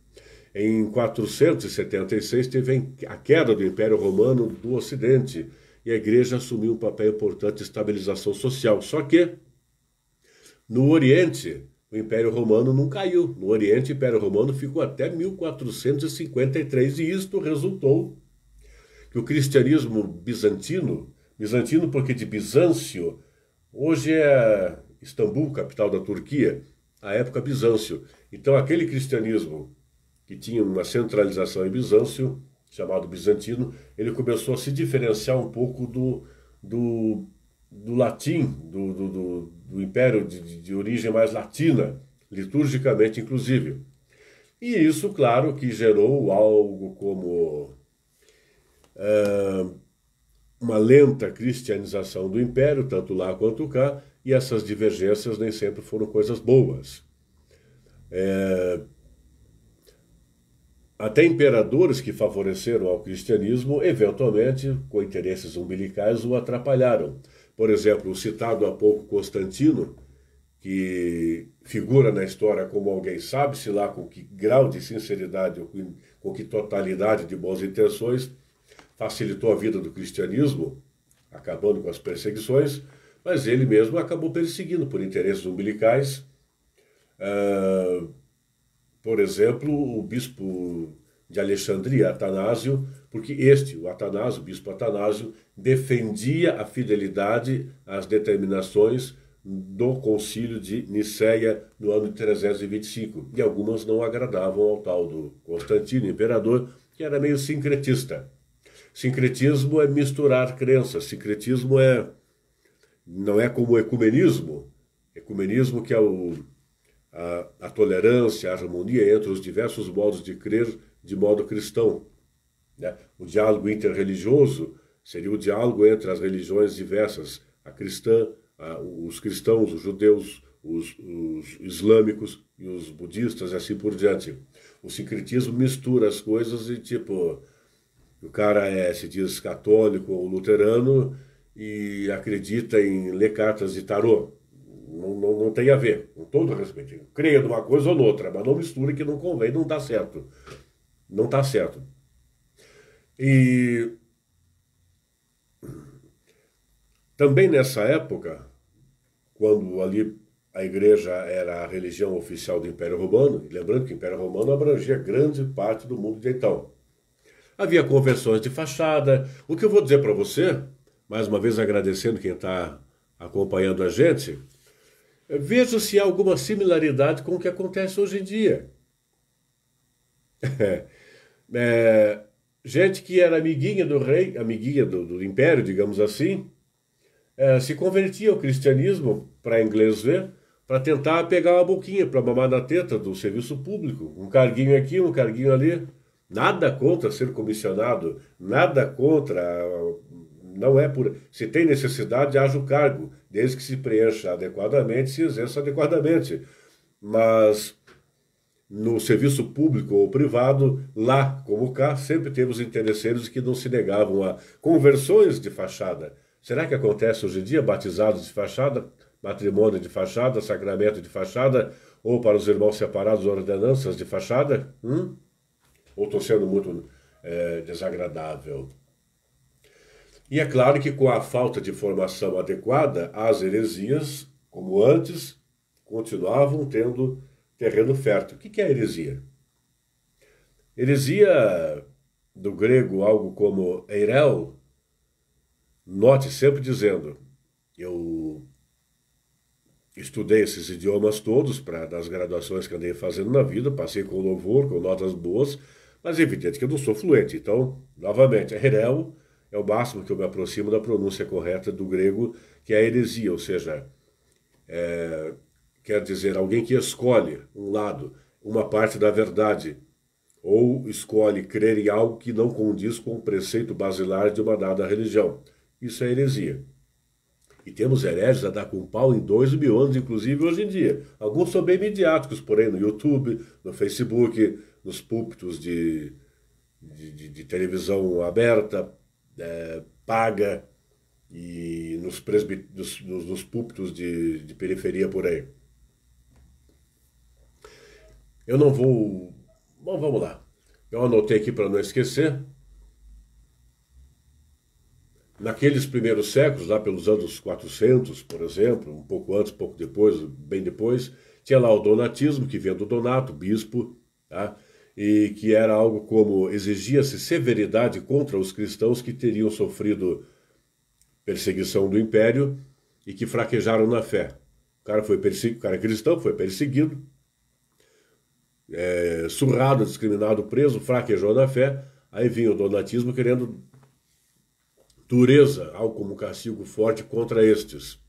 A: Em 476 teve a queda do Império Romano do Ocidente e a igreja assumiu um papel importante de estabilização social. Só que no Oriente o Império Romano não caiu. No Oriente o Império Romano ficou até 1453 e isto resultou que o cristianismo bizantino porque de Bizâncio, hoje é Istambul, capital da Turquia, a época Bizâncio. Então aquele cristianismo que tinha uma centralização em Bizâncio, chamado bizantino, ele começou a se diferenciar um pouco do latim, do império de origem mais latina, liturgicamente inclusive. E isso, claro, que gerou algo como uma lenta cristianização do império, tanto lá quanto cá, e essas divergências nem sempre foram coisas boas. Até imperadores que favoreceram ao cristianismo, eventualmente, com interesses umbilicais, o atrapalharam. Por exemplo, o citado há pouco Constantino, que figura na história como alguém, sabe-se lá com que grau de sinceridade, com que totalidade de boas intenções, facilitou a vida do cristianismo, acabando com as perseguições, mas ele mesmo acabou perseguindo por interesses umbilicais. Por exemplo, o bispo de Alexandria, Atanásio, porque o Atanásio, o bispo Atanásio, defendia a fidelidade às determinações do concílio de Niceia no ano de 325, e algumas não agradavam ao tal do Constantino, imperador, que era meio sincretista. Sincretismo é misturar crenças, sincretismo não é como o ecumenismo que é a tolerância, a harmonia entre os diversos modos de crer de modo cristão. Né? O diálogo interreligioso seria o diálogo entre as religiões diversas, a cristã, os cristãos, os judeus, os islâmicos e os budistas, e assim por diante. O sincretismo mistura as coisas e, tipo, o cara se diz católico ou luterano e acredita em ler cartas de tarô. Não tem a ver, com todo respeito. Creia numa coisa ou noutra, mas não mistura que não convém, não dá certo. Não está certo. E também nessa época, quando ali a igreja era a religião oficial do Império Romano, lembrando que o Império Romano abrangia grande parte do mundo de então, havia conversões de fachada. O que eu vou dizer para você, mais uma vez agradecendo quem está acompanhando a gente, veja se há alguma similaridade com o que acontece hoje em dia. Gente que era amiguinha do rei, amiguinha do império, digamos assim, se convertia ao cristianismo, para inglês ver, para tentar pegar uma boquinha, para mamar na teta do serviço público. Um carguinho aqui, um carguinho ali. Nada contra ser comissionado, nada contra, não é por... Se tem necessidade, haja o cargo, desde que se preencha adequadamente, se exerça adequadamente. Mas no serviço público ou privado, lá como cá, sempre temos interesseiros que não se negavam a conversões de fachada. Será que acontece hoje em dia batizados de fachada, matrimônio de fachada, sacramento de fachada, ou para os irmãos separados ordenanças de fachada? Ou estou sendo muito desagradável? E é claro que com a falta de formação adequada, as heresias, como antes, continuavam tendo terreno fértil. O que é heresia? Heresia, do grego, algo como eirel, note sempre dizendo, eu estudei esses idiomas todos das graduações que andei fazendo na vida, passei com louvor, com notas boas, mas é evidente que eu não sou fluente. Então, novamente, hereu é o máximo que eu me aproximo da pronúncia correta do grego, que é heresia, ou seja, quer dizer, alguém que escolhe um lado, uma parte da verdade, ou escolhe crer em algo que não condiz com o preceito basilar de uma dada religião. Isso é heresia. E temos hereges a dar com pau em 2.000 anos, inclusive hoje em dia. Alguns são bem midiáticos, porém, no YouTube, no Facebook, nos púlpitos de televisão aberta, paga, e nos púlpitos de periferia por aí. Eu não vou... Bom, vamos lá. Eu anotei aqui para não esquecer. Naqueles primeiros séculos, lá pelos anos 400, por exemplo, um pouco antes, um pouco depois, bem depois, tinha lá o donatismo, que vinha do Donato, bispo, tá? E que era algo como exigia-se severidade contra os cristãos que teriam sofrido perseguição do império e que fraquejaram na fé. O cara era cristão, foi perseguido, surrado, discriminado, preso, fraquejou na fé, aí vinha o donatismo querendo dureza, algo como castigo forte contra estes.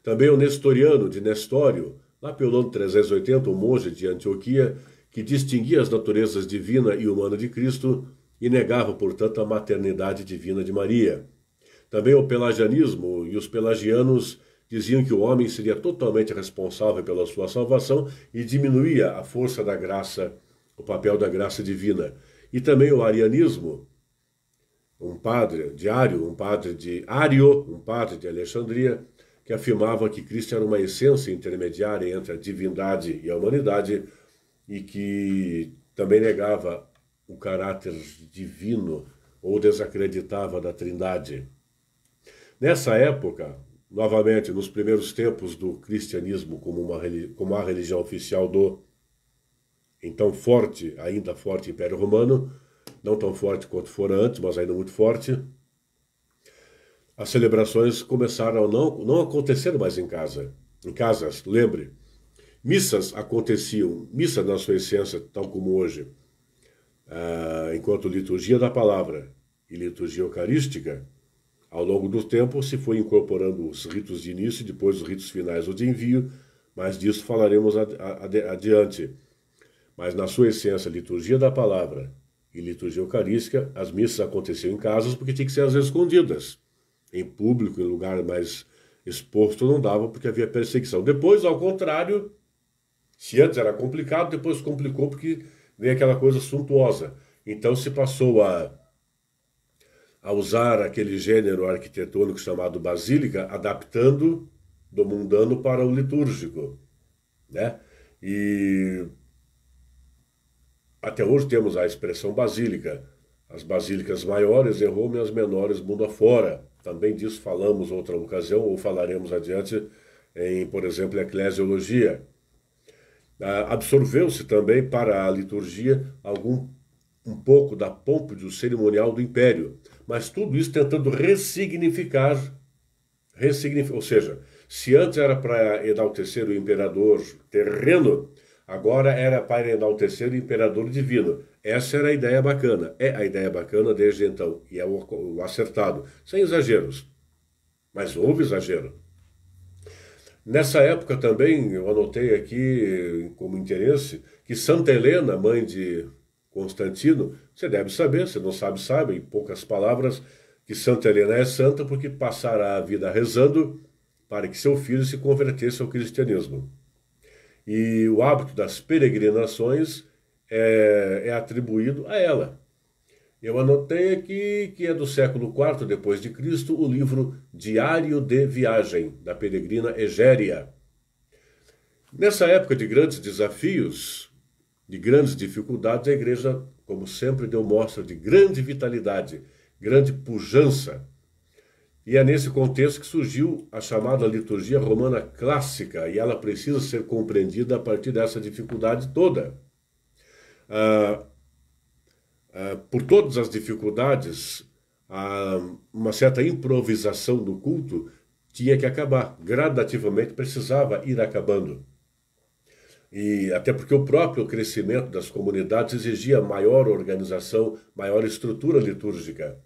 A: Também o nestoriano de Nestório, lá pelo ano 380, um monge de Antioquia, que distinguia as naturezas divina e humana de Cristo e negava, portanto, a maternidade divina de Maria. Também o pelagianismo e os pelagianos diziam que o homem seria totalmente responsável pela sua salvação e diminuía a força da graça, o papel da graça divina. E também o arianismo, um padre de Alexandria, que afirmava que Cristo era uma essência intermediária entre a divindade e a humanidade e que também negava o caráter divino ou desacreditava da Trindade. Nessa época, novamente, nos primeiros tempos do cristianismo como a religião oficial do então ainda forte Império Romano, não tão forte quanto fora antes, mas ainda muito forte, as celebrações começaram a não acontecer mais em casas, lembre. Missas aconteciam, missa na sua essência, tal como hoje, enquanto liturgia da palavra e liturgia eucarística, ao longo do tempo se foi incorporando os ritos de início e depois os ritos finais ou de envio, mas disso falaremos adiante. Mas na sua essência, liturgia da palavra e liturgia eucarística, as missas aconteciam em casas porque tinham que ser às vezes escondidas. Em público, em lugar mais exposto, não dava porque havia perseguição. Depois, ao contrário, se antes era complicado, depois complicou porque veio aquela coisa suntuosa. Então se passou a usar aquele gênero arquitetônico chamado basílica, adaptando do mundano para o litúrgico, né? E até hoje temos a expressão basílica. As basílicas maiores em Roma e as menores mundo afora. Também disso falamos outra ocasião, ou falaremos adiante em, por exemplo, eclesiologia. Absorveu-se também para a liturgia um pouco da pompa do cerimonial do império, mas tudo isso tentando ressignificar, ou seja, se antes era para enaltecer o imperador terreno, agora era para enaltecer o imperador divino. Essa era a ideia bacana, é a ideia bacana desde então, e é o acertado, sem exageros, mas houve exagero. Nessa época também, eu anotei aqui como interesse, que Santa Helena, mãe de Constantino, você deve saber, se não sabe, em poucas palavras, que Santa Helena é santa porque passara a vida rezando para que seu filho se convertesse ao cristianismo. E o hábito das peregrinações é atribuído a ela. Eu anotei aqui que é do século IV depois de Cristo o livro Diário de Viagem, da peregrina Egéria. Nessa época de grandes desafios, de grandes dificuldades, a igreja, como sempre, deu mostra de grande vitalidade, grande pujança. E é nesse contexto que surgiu a chamada liturgia romana clássica, e ela precisa ser compreendida a partir dessa dificuldade toda. Por todas as dificuldades, uma certa improvisação do culto tinha que acabar. Gradativamente precisava ir acabando. E até porque o próprio crescimento das comunidades exigia maior organização, maior estrutura litúrgica.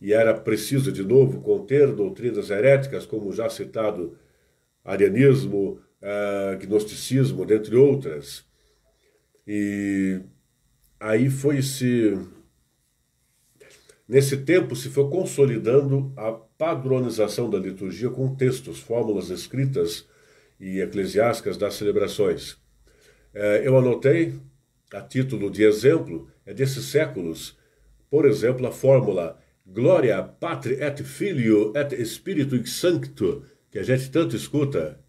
A: E era preciso, de novo, conter doutrinas heréticas, como já citado, arianismo, gnosticismo, dentre outras. E aí nesse tempo se foi consolidando a padronização da liturgia com textos, fórmulas escritas e eclesiásticas das celebrações. Eu anotei, a título de exemplo, desses séculos, por exemplo, a fórmula Gloria Patri et Filio et Spiritui Sancto, que a gente tanto escuta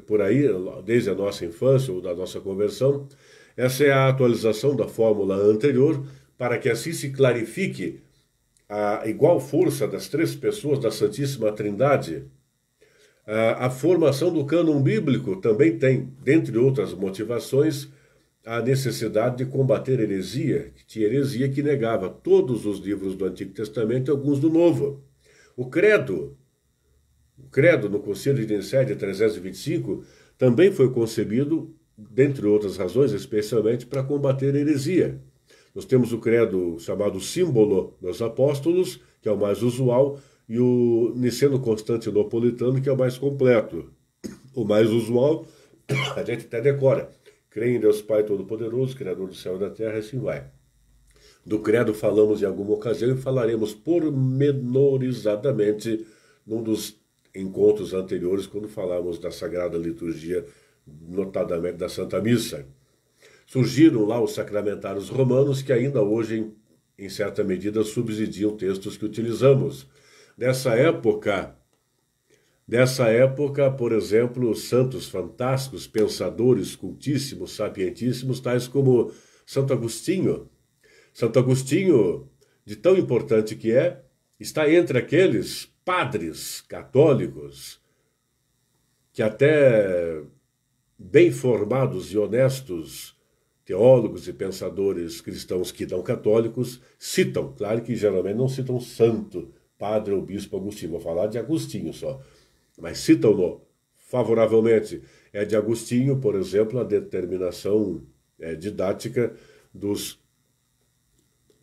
A: por aí, desde a nossa infância ou da nossa conversão. Essa é a atualização da fórmula anterior, para que assim se clarifique a igual força das três pessoas da Santíssima Trindade. A formação do cânon bíblico também tem, dentre outras motivações, a necessidade de combater heresia, que tinha heresia que negava todos os livros do Antigo Testamento e alguns do Novo. O credo no Concílio de Nicéia de 325 também foi concebido, dentre outras razões, especialmente para combater heresia. Nós temos o credo chamado Símbolo dos Apóstolos, que é o mais usual, e o Niceno-Constantinopolitano, que é o mais completo. O mais usual, a gente até decora. Creio em Deus Pai Todo-Poderoso, Criador do céu e da terra, e assim vai. Do credo falamos em alguma ocasião e falaremos pormenorizadamente num dos encontros anteriores, quando falamos da Sagrada Liturgia, notadamente da Santa Missa. Surgiram lá os sacramentários romanos, que ainda hoje, em certa medida, subsidiam textos que utilizamos. Nessa época, por exemplo, santos fantásticos, pensadores cultíssimos, sapientíssimos, tais como Santo Agostinho. Santo Agostinho, de tão importante que está entre aqueles padres católicos que até bem formados e honestos teólogos e pensadores cristãos que não católicos citam. Claro que geralmente não citam santo, padre ou bispo Agostinho, vou falar de Agostinho só, mas citam-no favoravelmente. É de Agostinho, por exemplo, a determinação didática dos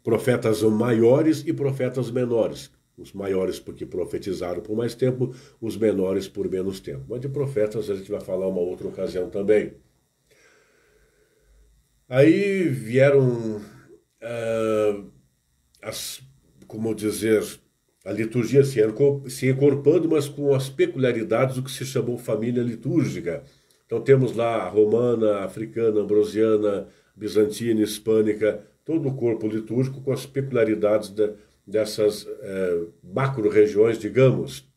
A: profetas maiores e profetas menores. Os maiores porque profetizaram por mais tempo, os menores por menos tempo. Mas de profetas a gente vai falar uma outra ocasião também. Aí vieram, a liturgia se encorpando, mas com as peculiaridades do que se chamou família litúrgica. Então temos lá a romana, a africana, a ambrosiana, bizantina, hispânica, todo o corpo litúrgico com as peculiaridades dessas macro-regiões, digamos.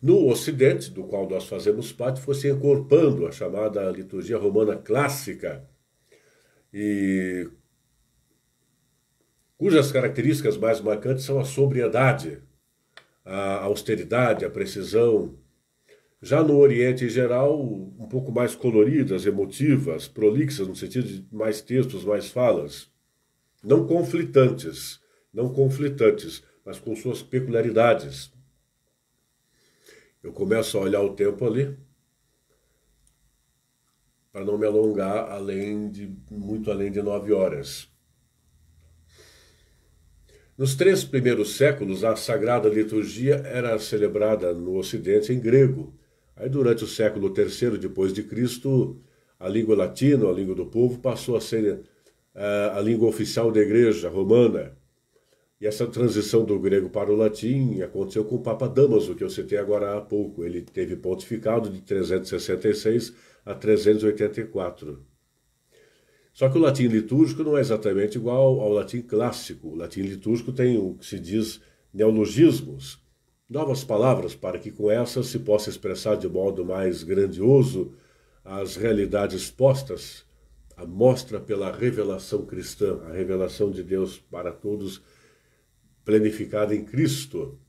A: No Ocidente, do qual nós fazemos parte, foi se encorpando a chamada liturgia romana clássica, e cujas características mais marcantes são a sobriedade, a austeridade, a precisão. Já no Oriente em geral, um pouco mais coloridas, emotivas, prolixas, no sentido de mais textos, mais falas. Não conflitantes, mas com suas peculiaridades. Eu começo a olhar o tempo ali, para não me alongar muito além de 9 horas. Nos 3 primeiros séculos, a Sagrada Liturgia era celebrada no Ocidente em grego. Aí, durante o século III depois de Cristo, a língua latina, a língua do povo, passou a ser a língua oficial da Igreja Romana. E essa transição do grego para o latim aconteceu com o Papa Damaso, que eu citei agora há pouco. Ele teve pontificado de 366 a 384. Só que o latim litúrgico não é exatamente igual ao latim clássico. O latim litúrgico tem o que se diz neologismos, novas palavras, para que com essas se possa expressar de modo mais grandioso as realidades postas à mostra pela revelação cristã, a revelação de Deus para todos, planificada em Cristo.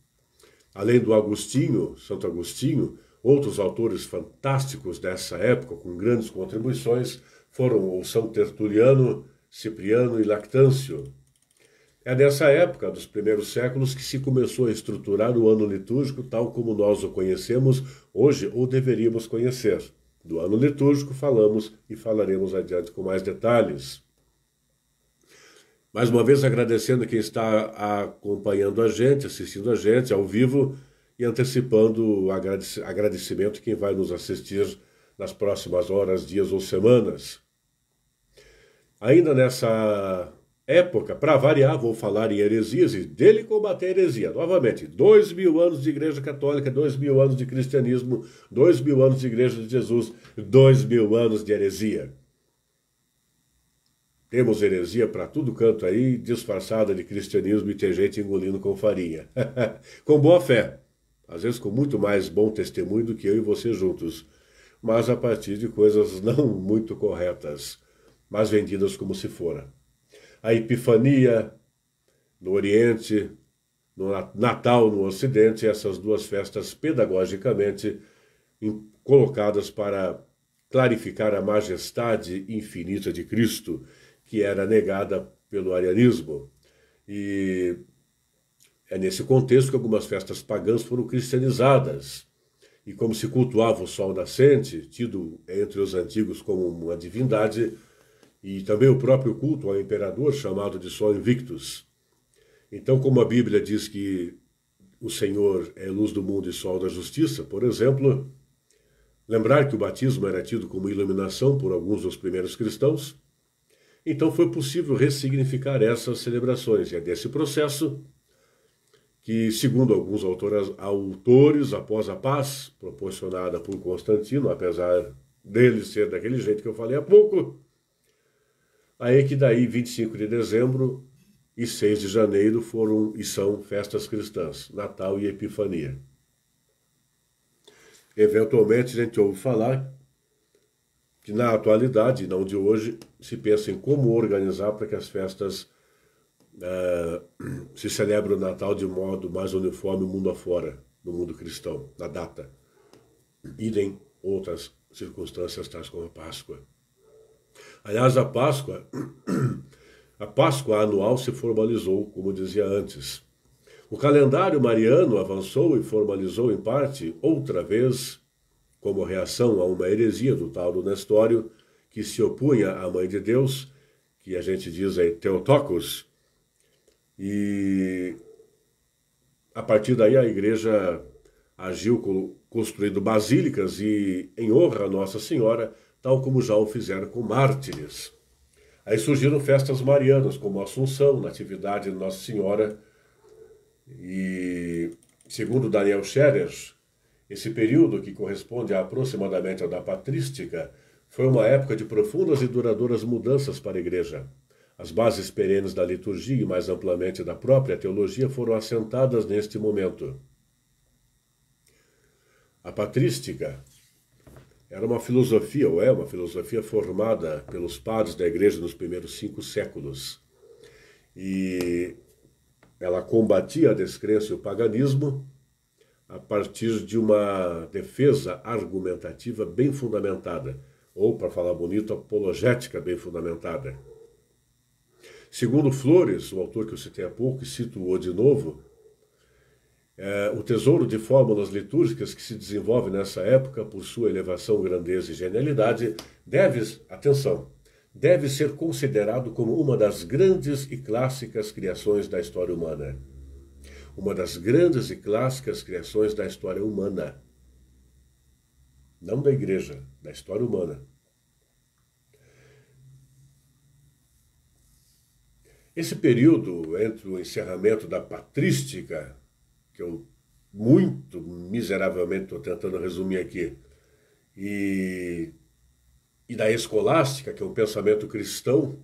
A: Além do Agostinho, Santo Agostinho, outros autores fantásticos dessa época, com grandes contribuições, foram o São Tertuliano, Cipriano e Lactâncio. É nessa época, dos primeiros séculos, que se começou a estruturar o ano litúrgico tal como nós o conhecemos hoje, ou deveríamos conhecer. Do ano litúrgico falamos e falaremos adiante com mais detalhes. Mais uma vez agradecendo quem está acompanhando a gente, assistindo a gente ao vivo e antecipando o agradecimento quem vai nos assistir nas próximas horas, dias ou semanas. Ainda nessa época, para variar, vou falar em heresias e dele combater a heresia. Novamente, 2000 anos de Igreja Católica, 2000 anos de cristianismo, 2000 anos de Igreja de Jesus, 2000 anos de heresia. Temos heresia para tudo canto aí, disfarçada de cristianismo e tem gente engolindo com farinha. Com boa fé, às vezes com muito mais bom testemunho do que eu e você juntos, mas a partir de coisas não muito corretas, mas vendidas como se fora. A Epifania no Oriente, no Natal no Ocidente, essas duas festas pedagogicamente colocadas para clarificar a majestade infinita de Cristo, que era negada pelo arianismo. E é nesse contexto que algumas festas pagãs foram cristianizadas. E como se cultuava o sol nascente, tido entre os antigos como uma divindade, e também o próprio culto ao imperador, chamado de Sol Invictus. Então, como a Bíblia diz que o Senhor é luz do mundo e sol da justiça, por exemplo, lembrar que o batismo era tido como iluminação por alguns dos primeiros cristãos, então foi possível ressignificar essas celebrações. E é desse processo que, segundo alguns autores, após a paz proporcionada por Constantino, apesar dele ser daquele jeito que eu falei há pouco, aí que daí 25 de dezembro e 6 de janeiro foram e são festas cristãs, Natal e Epifania. Eventualmente a gente ouve falar que na atualidade, não de hoje, se pensa em como organizar para que as festas se celebrem o Natal de modo mais uniforme mundo afora, no mundo cristão, na data. Idem outras circunstâncias tais como a Páscoa. Aliás, a Páscoa anual se formalizou, como dizia antes. O calendário mariano avançou e formalizou em parte, outra vez, como reação a uma heresia do tal do Nestório, que se opunha à Mãe de Deus, que a gente diz aí Theotokos, e a partir daí a igreja agiu construindo basílicas e em honra a Nossa Senhora, tal como já o fizeram com mártires. Aí surgiram festas marianas, como a Assunção, Natividade de Nossa Senhora. E, segundo Daniel Scherer, esse período, que corresponde aproximadamente ao da patrística, foi uma época de profundas e duradouras mudanças para a igreja. As bases perenes da liturgia e, mais amplamente, da própria teologia foram assentadas neste momento. A patrística era uma filosofia, ou é uma filosofia formada pelos padres da igreja nos primeiros 5 séculos. E ela combatia a descrença e o paganismo a partir de uma defesa argumentativa bem fundamentada, ou, para falar bonito, apologética bem fundamentada. Segundo Flores, o autor que eu citei há pouco e cito-o de novo, o tesouro de fórmulas litúrgicas que se desenvolve nessa época, por sua elevação, grandeza e genialidade, deve ser considerado como uma das grandes e clássicas criações da história humana. Uma das grandes e clássicas criações da história humana. Não da igreja, da história humana. Esse período entre o encerramento da patrística, que eu muito miseravelmente estou tentando resumir aqui, e da escolástica, que é um pensamento cristão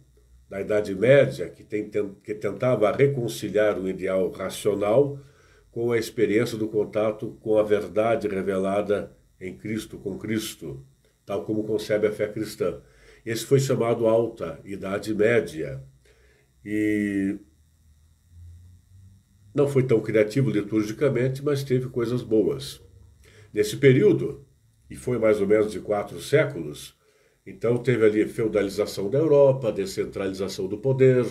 A: da Idade Média, que tentava reconciliar o ideal racional com a experiência do contato com a verdade revelada em Cristo, com Cristo, tal como concebe a fé cristã. Esse foi chamado Alta Idade Média. E não foi tão criativo liturgicamente, mas teve coisas boas. Nesse período, e foi mais ou menos de 4 séculos, então teve ali a feudalização da Europa, a descentralização do poder,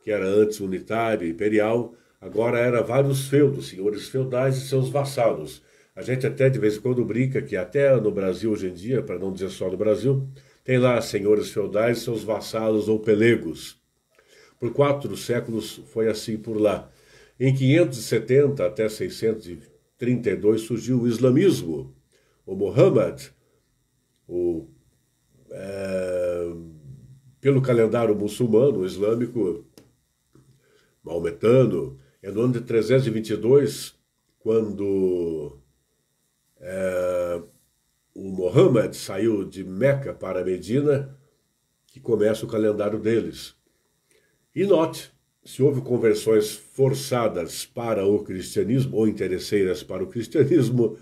A: que era antes unitário, imperial, agora era vários feudos, senhores feudais e seus vassalos. A gente até de vez em quando brinca que até no Brasil hoje em dia, para não dizer só no Brasil, tem lá senhores feudais e seus vassalos ou pelegos. Por 4 séculos foi assim por lá. Em 570 até 632 surgiu o islamismo. O Muhammad, pelo calendário muçulmano, islâmico, maometano, é no ano de 322, quando o Muhammad saiu de Meca para Medina, que começa o calendário deles. E note, se houve conversões forçadas para o cristianismo, ou interesseiras para o cristianismo,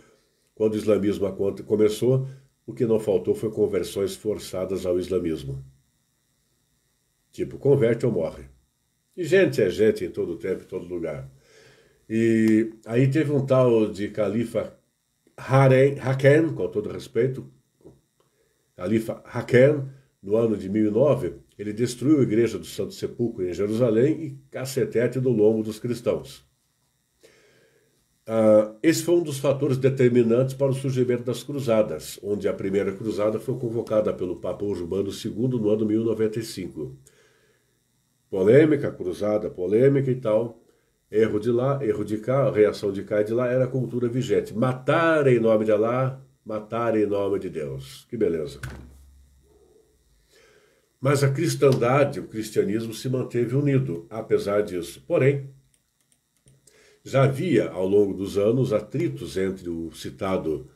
A: quando o islamismo começou, o que não faltou foi conversões forçadas ao islamismo. Tipo, converte ou morre. E gente é gente em todo tempo, em todo lugar. E aí teve um tal de califa Hakem, com todo respeito, califa Hakem, no ano de 1009, ele destruiu a igreja do Santo Sepulcro em Jerusalém e cacetete no lombo dos cristãos. Esse foi um dos fatores determinantes para o surgimento das cruzadas, onde a primeira cruzada foi convocada pelo Papa Urbano II no ano 1095. Polêmica, cruzada, polêmica e tal. Erro de lá, erro de cá, reação de cá e de lá era a cultura vigente. Matar em nome de Alá, matar em nome de Deus. Que beleza. Mas a cristandade, o cristianismo se manteve unido, apesar disso. Porém, já havia, ao longo dos anos, atritos entre o citado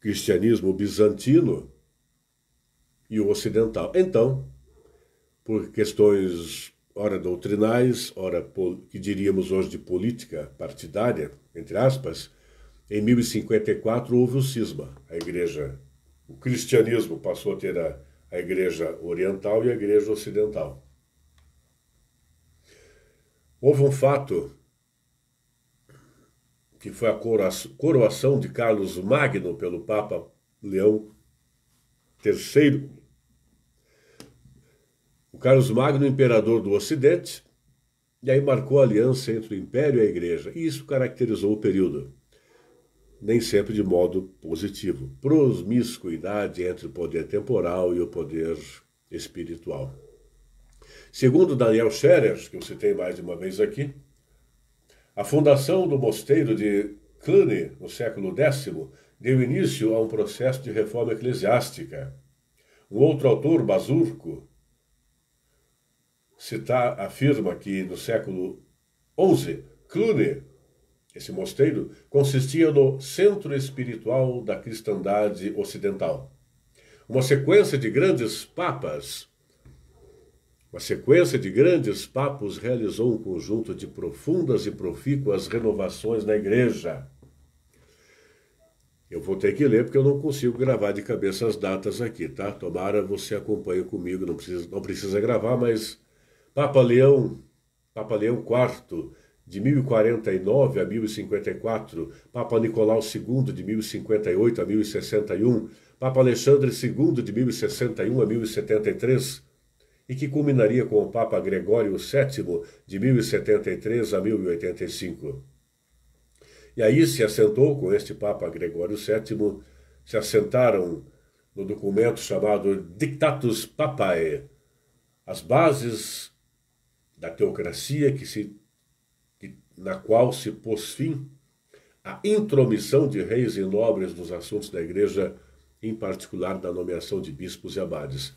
A: cristianismo bizantino e o ocidental. Então, por questões, ora doutrinais, ora que diríamos hoje de política partidária, entre aspas, em 1054 houve o cisma. O cristianismo passou a ter a igreja oriental e a igreja ocidental. Houve um fato que foi a coroação de Carlos Magno pelo Papa Leão III. O Carlos Magno, imperador do Ocidente, e aí marcou a aliança entre o Império e a Igreja. E isso caracterizou o período, nem sempre de modo positivo. Promiscuidade entre o poder temporal e o poder espiritual. Segundo Daniel Scherer, que eu citei mais de uma vez aqui, a fundação do mosteiro de Cluny, no século X, deu início a um processo de reforma eclesiástica. Um outro autor, Basurco, afirma que no século XI, Cluny, esse mosteiro, consistia no centro espiritual da cristandade ocidental. Uma sequência de grandes papos realizou um conjunto de profundas e profícuas renovações na igreja. Eu vou ter que ler porque eu não consigo gravar de cabeça as datas aqui, tá? Tomara você acompanhe comigo, não precisa gravar, mas Papa Leão IV, de 1049 a 1054, Papa Nicolau II, de 1058 a 1061, Papa Alexandre II, de 1061 a 1073, e que culminaria com o Papa Gregório VII, de 1073 a 1085. E aí se assentou, com este Papa Gregório VII, se assentaram no documento chamado Dictatus Papae, as bases da teocracia na qual se pôs fim à intromissão de reis e nobres nos assuntos da igreja, em particular da nomeação de bispos e abades.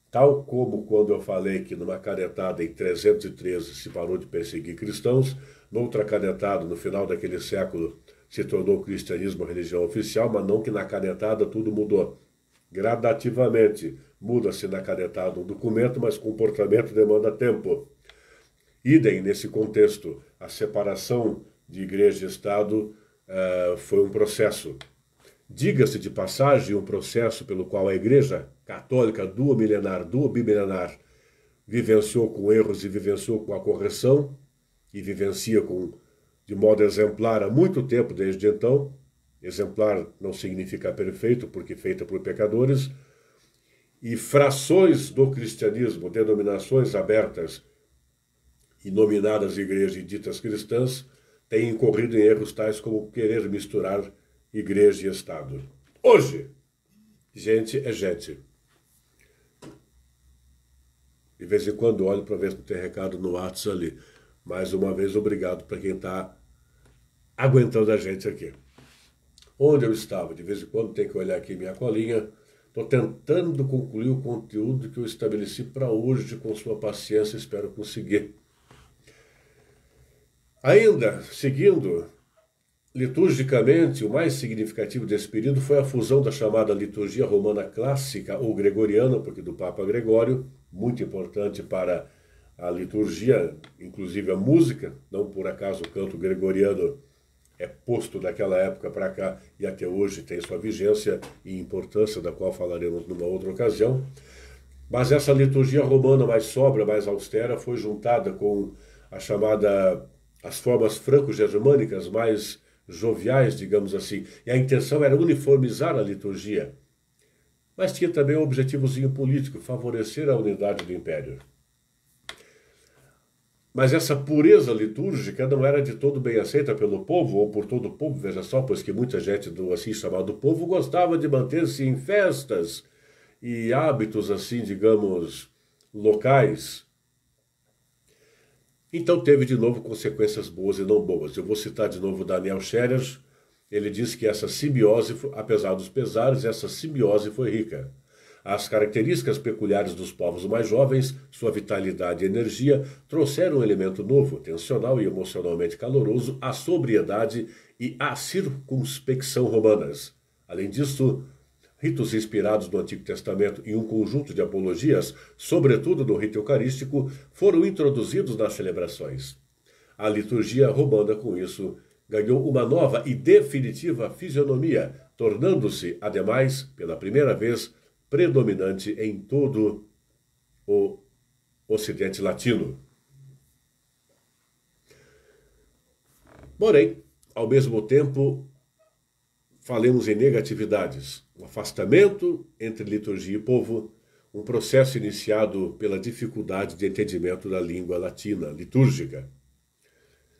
A: Tal como quando eu falei que numa canetada em 313 se parou de perseguir cristãos, noutra canetada, no final daquele século, se tornou o cristianismo a religião oficial, mas não que na canetada tudo mudou. Gradativamente, muda-se na canetada um documento, mas comportamento demanda tempo. Idem, nesse contexto, a separação de igreja e Estado foi um processo. Diga-se de passagem, um processo pelo qual a Igreja Católica bimilenar, vivenciou com erros e vivenciou com a correção, e vivencia de modo exemplar há muito tempo desde então. Exemplar não significa perfeito, porque feita por pecadores. e frações do cristianismo, denominações abertas e nominadas igrejas e ditas cristãs, têm incorrido em erros tais como querer misturar igreja e Estado. Hoje, gente é gente. De vez em quando olho para ver se não tem recado no WhatsApp ali. Mais uma vez, obrigado para quem está aguentando a gente aqui. Onde eu estava? De vez em quando tenho que olhar aqui minha colinha. Estou tentando concluir o conteúdo que eu estabeleci para hoje, com sua paciência, espero conseguir. Ainda, seguindo, liturgicamente, o mais significativo desse período foi a fusão da chamada liturgia romana clássica ou gregoriana, porque do Papa Gregório, muito importante para a liturgia, inclusive a música, não por acaso o canto gregoriano é posto daquela época para cá e até hoje tem sua vigência e importância, da qual falaremos numa outra ocasião. Mas essa liturgia romana mais sóbria, mais austera, foi juntada com as formas franco-germânicas mais joviais, digamos assim. E a intenção era uniformizar a liturgia. Mas tinha também um objetivozinho político, favorecer a unidade do império. Mas essa pureza litúrgica não era de todo bem aceita pelo povo, ou por todo o povo, veja só, pois que muita gente do assim chamado povo gostava de manter-se em festas e hábitos assim, digamos, locais. Então teve de novo consequências boas e não boas. Eu vou citar de novo Daniel Scherer. Ele diz que essa simbiose, apesar dos pesares, essa simbiose foi rica. As características peculiares dos povos mais jovens, sua vitalidade e energia, trouxeram um elemento novo, tensional e emocionalmente caloroso, à sobriedade e à circunspecção romanas. Além disso, ritos inspirados no Antigo Testamento e um conjunto de apologias, sobretudo no rito eucarístico, foram introduzidos nas celebrações. A liturgia romana, com isso, ganhou uma nova e definitiva fisionomia, tornando-se, ademais, pela primeira vez, predominante em todo o Ocidente Latino. Porém, ao mesmo tempo, falemos em negatividades, um afastamento entre liturgia e povo, um processo iniciado pela dificuldade de entendimento da língua latina litúrgica.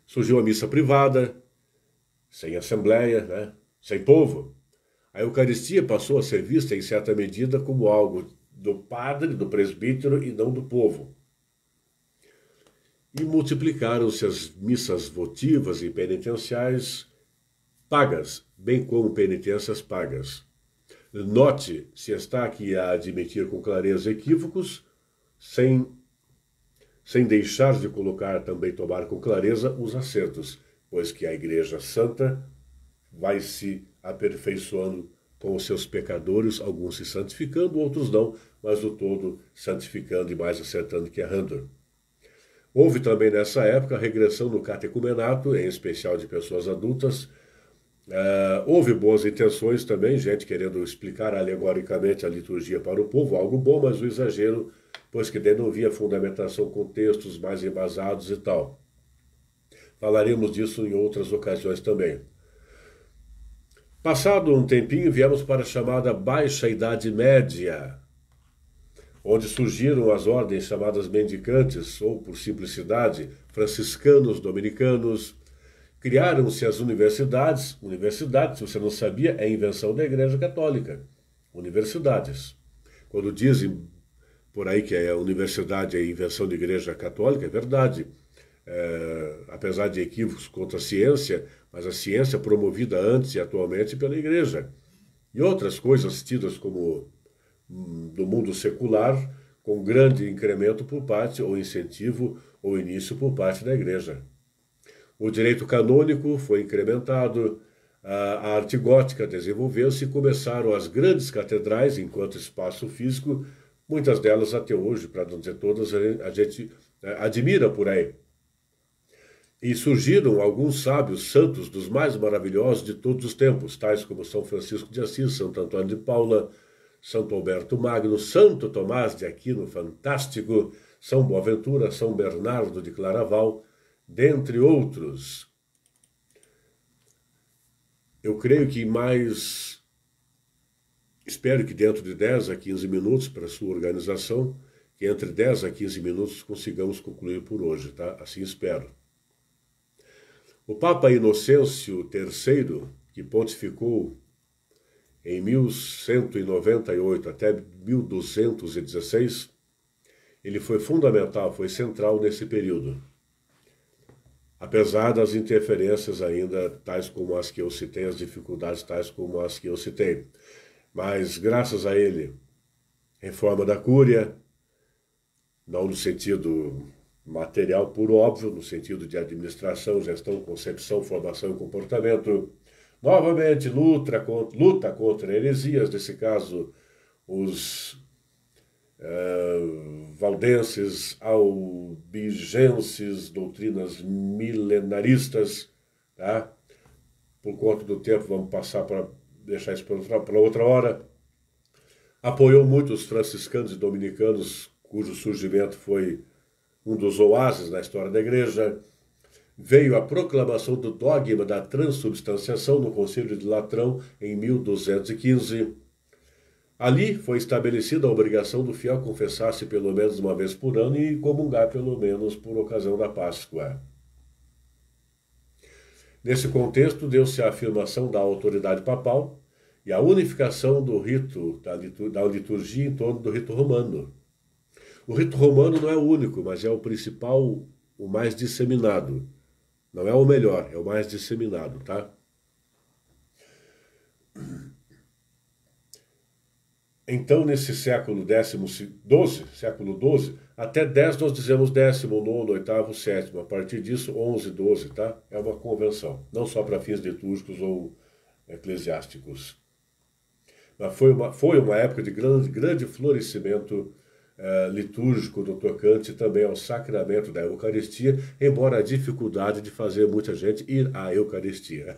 A: Surgiu a missa privada, sem assembleia, sem povo. A Eucaristia passou a ser vista, em certa medida, como algo do padre, do presbítero e não do povo. E multiplicaram-se as missas votivas e penitenciais pagas, bem como penitências pagas. Note, se está aqui a admitir com clareza equívocos, sem deixar de colocar também, tomar com clareza os acertos, pois que a Igreja Santa vai se aperfeiçoando com os seus pecadores, alguns se santificando, outros não, mas o todo santificando e mais acertando que errando. Houve também nessa época a regressão no catecumenato, em especial de pessoas adultas. Houve boas intenções também, gente querendo explicar alegoricamente a liturgia para o povo, algo bom, mas o exagero, pois que daí não havia fundamentação com textos mais embasados e tal. Falaremos disso em outras ocasiões também. Passado um tempinho, viemos para a chamada Baixa Idade Média, onde surgiram as ordens chamadas mendicantes, ou, por simplicidade, franciscanos, dominicanos. Criaram-se as universidades. Universidades, se você não sabia, é invenção da Igreja Católica. Universidades. Quando dizem por aí que a universidade é invenção da Igreja Católica, é verdade. Apesar de equívocos contra a ciência, mas a ciência promovida antes e atualmente pela Igreja. E outras coisas tidas como do mundo secular, com grande incremento por parte, ou incentivo, ou início por parte da Igreja. O direito canônico foi incrementado, a arte gótica desenvolveu-se e começaram as grandes catedrais enquanto espaço físico, muitas delas até hoje, para não dizer todas, a gente admira por aí. E surgiram alguns sábios santos dos mais maravilhosos de todos os tempos, tais como São Francisco de Assis, Santo Antônio de Paula, Santo Alberto Magno, Santo Tomás de Aquino, fantástico, São Boaventura, São Bernardo de Claraval, dentre outros. Eu creio que mais espero que dentro de 10 a 15 minutos para sua organização, que entre 10 a 15 minutos consigamos concluir por hoje, tá? Assim espero. O Papa Inocêncio III, que pontificou em 1198 até 1216, ele foi fundamental, foi central nesse período. Apesar das interferências ainda tais como as que eu citei, as dificuldades tais como as que eu citei. Mas, graças a ele, reforma da Cúria, não no sentido material por óbvio, no sentido de administração, gestão, concepção, formação e comportamento. Novamente, luta contra heresias, nesse caso, os valdenses, albigenses, doutrinas milenaristas, tá? Por conta do tempo, vamos passar para deixar isso para outra hora. Apoiou muito os franciscanos e dominicanos, cujo surgimento foi um dos oásis na história da Igreja. Veio a proclamação do dogma da transubstanciação no Concílio de Latrão em 1215. Ali foi estabelecida a obrigação do fiel confessar-se pelo menos uma vez por ano e comungar pelo menos por ocasião da Páscoa. Nesse contexto, deu-se a afirmação da autoridade papal e a unificação do rito, da liturgia em torno do rito romano. O rito romano não é o único, mas é o principal, o mais disseminado. Não é o melhor, é o mais disseminado, tá? Então, nesse século XII, até 10 nós dizemos 19º, 8º, 7º. A partir disso, 11, 12, tá? É uma convenção, não só para fins litúrgicos ou eclesiásticos. Mas foi uma época de grande florescimento litúrgico no tocante também ao sacramento da Eucaristia, embora a dificuldade de fazer muita gente ir à Eucaristia.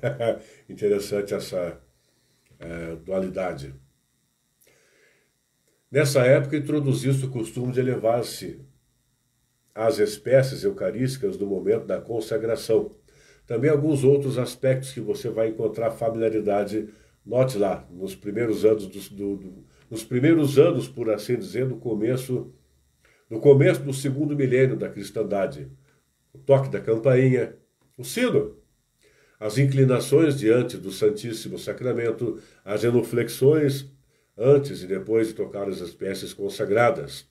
A: Interessante essa dualidade. Nessa época, introduziu-se o costume de elevar-se às espécies eucarísticas no momento da consagração. Também alguns outros aspectos que você vai encontrar familiaridade. Note lá, nos primeiros anos, por assim dizer, no começo do segundo milênio da cristandade. O toque da campainha, o sino, as inclinações diante do Santíssimo Sacramento, as genuflexões antes e depois de tocar as espécies consagradas.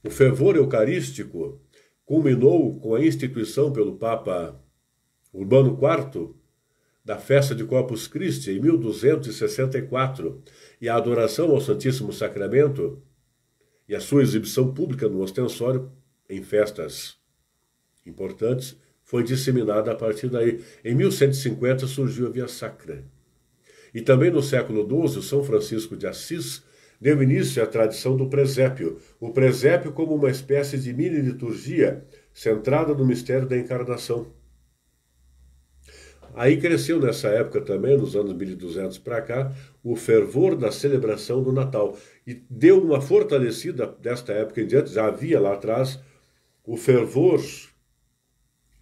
A: O fervor eucarístico culminou com a instituição pelo Papa Urbano IV da festa de Corpus Christi em 1264 e a adoração ao Santíssimo Sacramento e a sua exibição pública no ostensório em festas importantes foi disseminada a partir daí. Em 1150 surgiu a Via Sacra. E também no século XII, São Francisco de Assis deu início à tradição do presépio. O presépio como uma espécie de mini-liturgia centrada no mistério da encarnação. Aí cresceu nessa época também, nos anos 1200 para cá, o fervor da celebração do Natal. E deu uma fortalecida desta época em diante, já havia lá atrás, o fervor,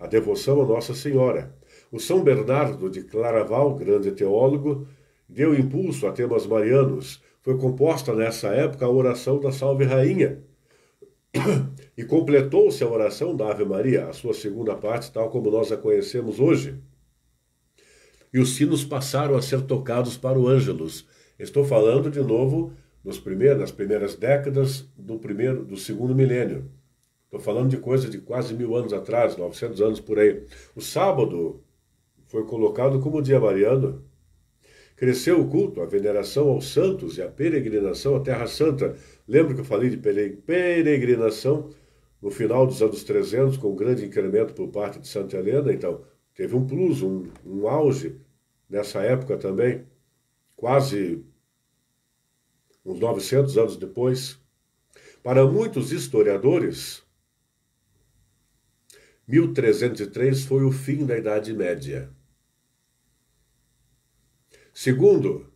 A: a devoção a Nossa Senhora. O São Bernardo de Claraval, grande teólogo, deu impulso a temas marianos. Foi composta nessa época a oração da Salve Rainha. E completou-se a oração da Ave Maria, a sua segunda parte, tal como nós a conhecemos hoje. E os sinos passaram a ser tocados para o Ângelus. Estou falando, de novo, nas primeiras décadas do segundo milênio. Estou falando de coisa de quase 1000 anos atrás, 900 anos por aí. O sábado foi colocado como dia mariano. Cresceu o culto, a veneração aos santos e a peregrinação à Terra Santa. Lembra que eu falei de peregrinação no final dos anos 300, com um grande incremento por parte de Santa Helena? Então, teve um plus, um auge nessa época também, quase uns 900 anos depois. Para muitos historiadores, 1303 foi o fim da Idade Média. Segundo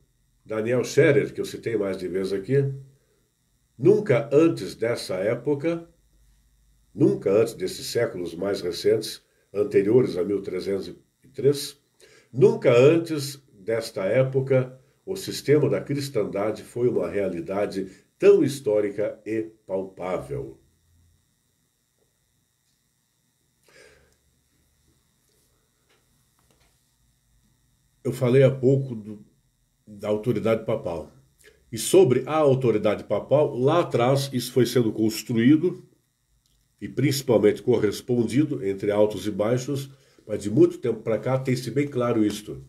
A: Daniel Scherer, que eu citei mais de vez aqui, nunca antes dessa época, nunca antes desses séculos mais recentes, anteriores a 1303, nunca antes desta época o sistema da cristandade foi uma realidade tão histórica e palpável. Eu falei há pouco da autoridade papal. E sobre a autoridade papal, lá atrás isso foi sendo construído e principalmente correspondido entre altos e baixos, mas de muito tempo para cá tem-se bem claro isto.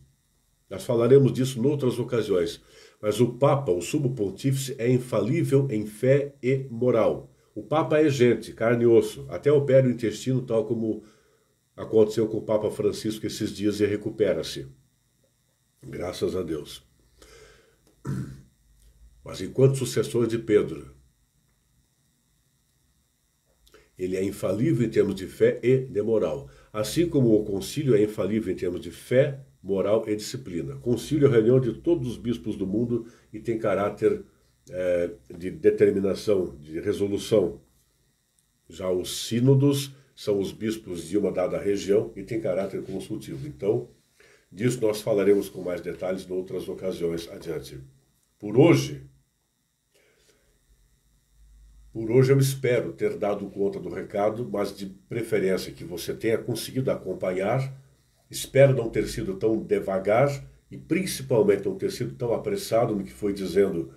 A: Nós falaremos disso em outras ocasiões. Mas o Papa, o Sumo Pontífice, é infalível em fé e moral. O Papa é gente, carne e osso, até opera o intestino, tal como aconteceu com o Papa Francisco esses dias e recupera-se. Graças a Deus. Mas enquanto sucessor de Pedro, ele é infalível em termos de fé e de moral. Assim como o concílio é infalível em termos de fé, moral e disciplina. Concílio é a reunião de todos os bispos do mundo e tem caráter de determinação, de resolução. Já os sínodos são os bispos de uma dada região e tem caráter consultivo. Então, disso nós falaremos com mais detalhes em outras ocasiões adiante. Por hoje eu espero ter dado conta do recado, mas de preferência que você tenha conseguido acompanhar. Espero não ter sido tão devagar e principalmente não ter sido tão apressado no que foi dizendo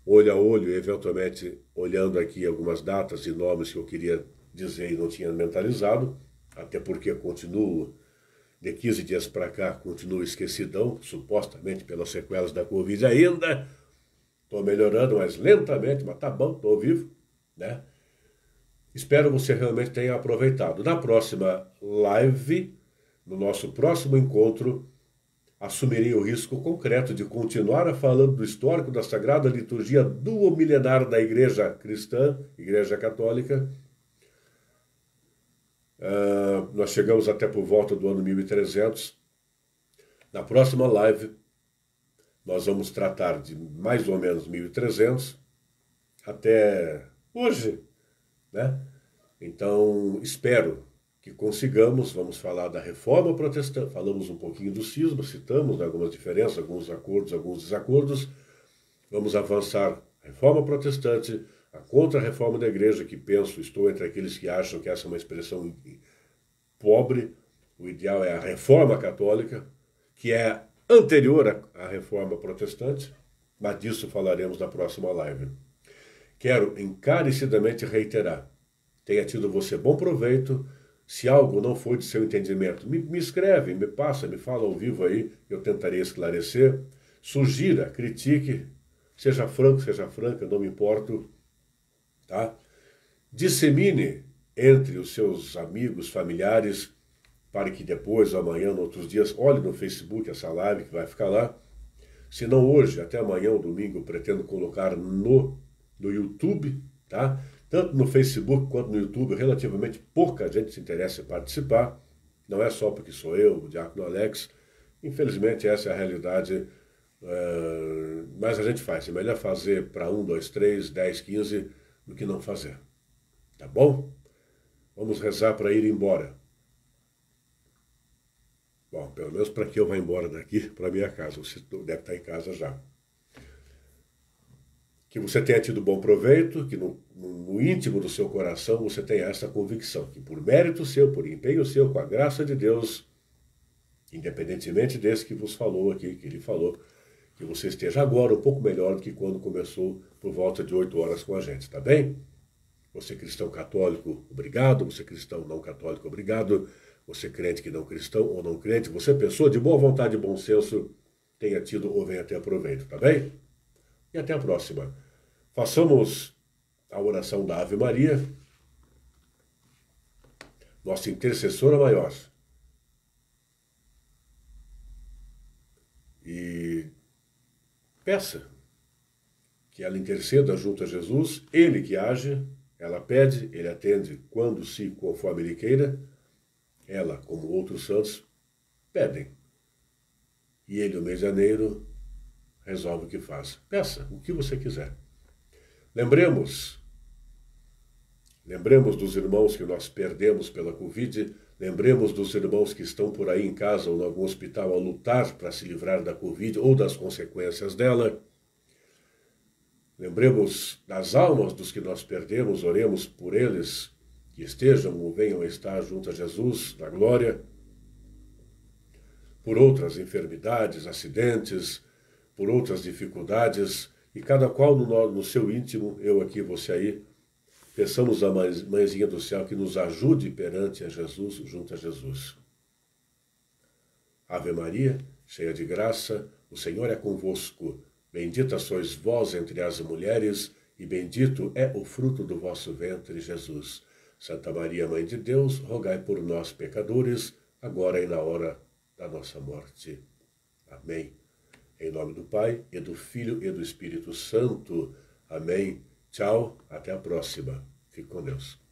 A: olho a olho, eventualmente olhando aqui algumas datas e nomes que eu queria dizer e não tinha mentalizado, até porque continuo, de 15 dias para cá, continuo esquecidão, supostamente pelas sequelas da Covid ainda. Estou melhorando, mas lentamente, mas tá bom, estou vivo, né? Espero você realmente tenha aproveitado. Na próxima live, no nosso próximo encontro, assumirei o risco concreto de continuar falando do histórico da Sagrada Liturgia duomilenar da Igreja Cristã, Igreja Católica. Nós chegamos até por volta do ano 1300. Na próxima live, nós vamos tratar de mais ou menos 1300 até hoje, né? Então, espero que consigamos. Vamos falar da Reforma Protestante, falamos um pouquinho do cisma, citamos algumas diferenças, alguns acordos, alguns desacordos. Vamos avançar a Reforma Protestante, a Contra-Reforma da Igreja, que estou entre aqueles que acham que essa é uma expressão pobre. O ideal é a Reforma Católica, que é anterior à Reforma Protestante, mas disso falaremos na próxima live. Quero encarecidamente reiterar, tenha tido você bom proveito. Se algo não foi de seu entendimento, me escreve, me passa, me fala ao vivo aí, eu tentarei esclarecer. Sugira, critique, seja franco, seja franca, não me importo, tá? Dissemine entre os seus amigos, familiares, para que depois, amanhã, em outros dias, olhe no Facebook essa live que vai ficar lá. Se não hoje, até amanhã, ou domingo, eu pretendo colocar no YouTube, tá? Tanto no Facebook quanto no YouTube, relativamente pouca gente se interessa em participar. Não é só porque sou eu, o Diácono Alex. Infelizmente, essa é a realidade. Mas a gente faz. É melhor fazer para 1, 2, 3, 10, 15 do que não fazer. Tá bom? Vamos rezar para ir embora. Bom, pelo menos para que eu vá embora daqui para minha casa. Você deve estar em casa já. Que você tenha tido bom proveito, que no íntimo do seu coração você tenha essa convicção, que por mérito seu, por empenho seu, com a graça de Deus, independentemente desse que vos falou aqui, que ele falou, que você esteja agora um pouco melhor do que quando começou por volta de 8 horas com a gente, tá bem? Você cristão católico, obrigado. Você cristão não católico, obrigado. Você crente que não cristão ou não crente, você pessoa de boa vontade e bom senso, tenha tido ou venha ter proveito, tá bem? E até a próxima. Façamos a oração da Ave Maria, nossa intercessora maior. E peça que ela interceda junto a Jesus, ele que age, ela pede, ele atende quando, se, conforme ele queira. Ela, como outros santos, pedem. E ele, o mês de janeiro, resolve o que faz. Peça o que você quiser. Lembremos dos irmãos que nós perdemos pela Covid, Lembremos dos irmãos que estão por aí em casa ou em algum hospital a lutar para se livrar da Covid ou das consequências dela. Lembremos das almas dos que nós perdemos, oremos por eles, que estejam ou venham a estar junto a Jesus na glória. Por outras enfermidades, acidentes, por outras dificuldades, e cada qual no seu íntimo, eu aqui, você aí, peçamos a Mãezinha do Céu que nos ajude perante a Jesus, junto a Jesus. Ave Maria, cheia de graça, o Senhor é convosco. Bendita sois vós entre as mulheres, e bendito é o fruto do vosso ventre, Jesus. Santa Maria, Mãe de Deus, rogai por nós, pecadores, agora e na hora da nossa morte. Amém. Em nome do Pai, e do Filho, e do Espírito Santo. Amém. Tchau, até a próxima. Fique com Deus.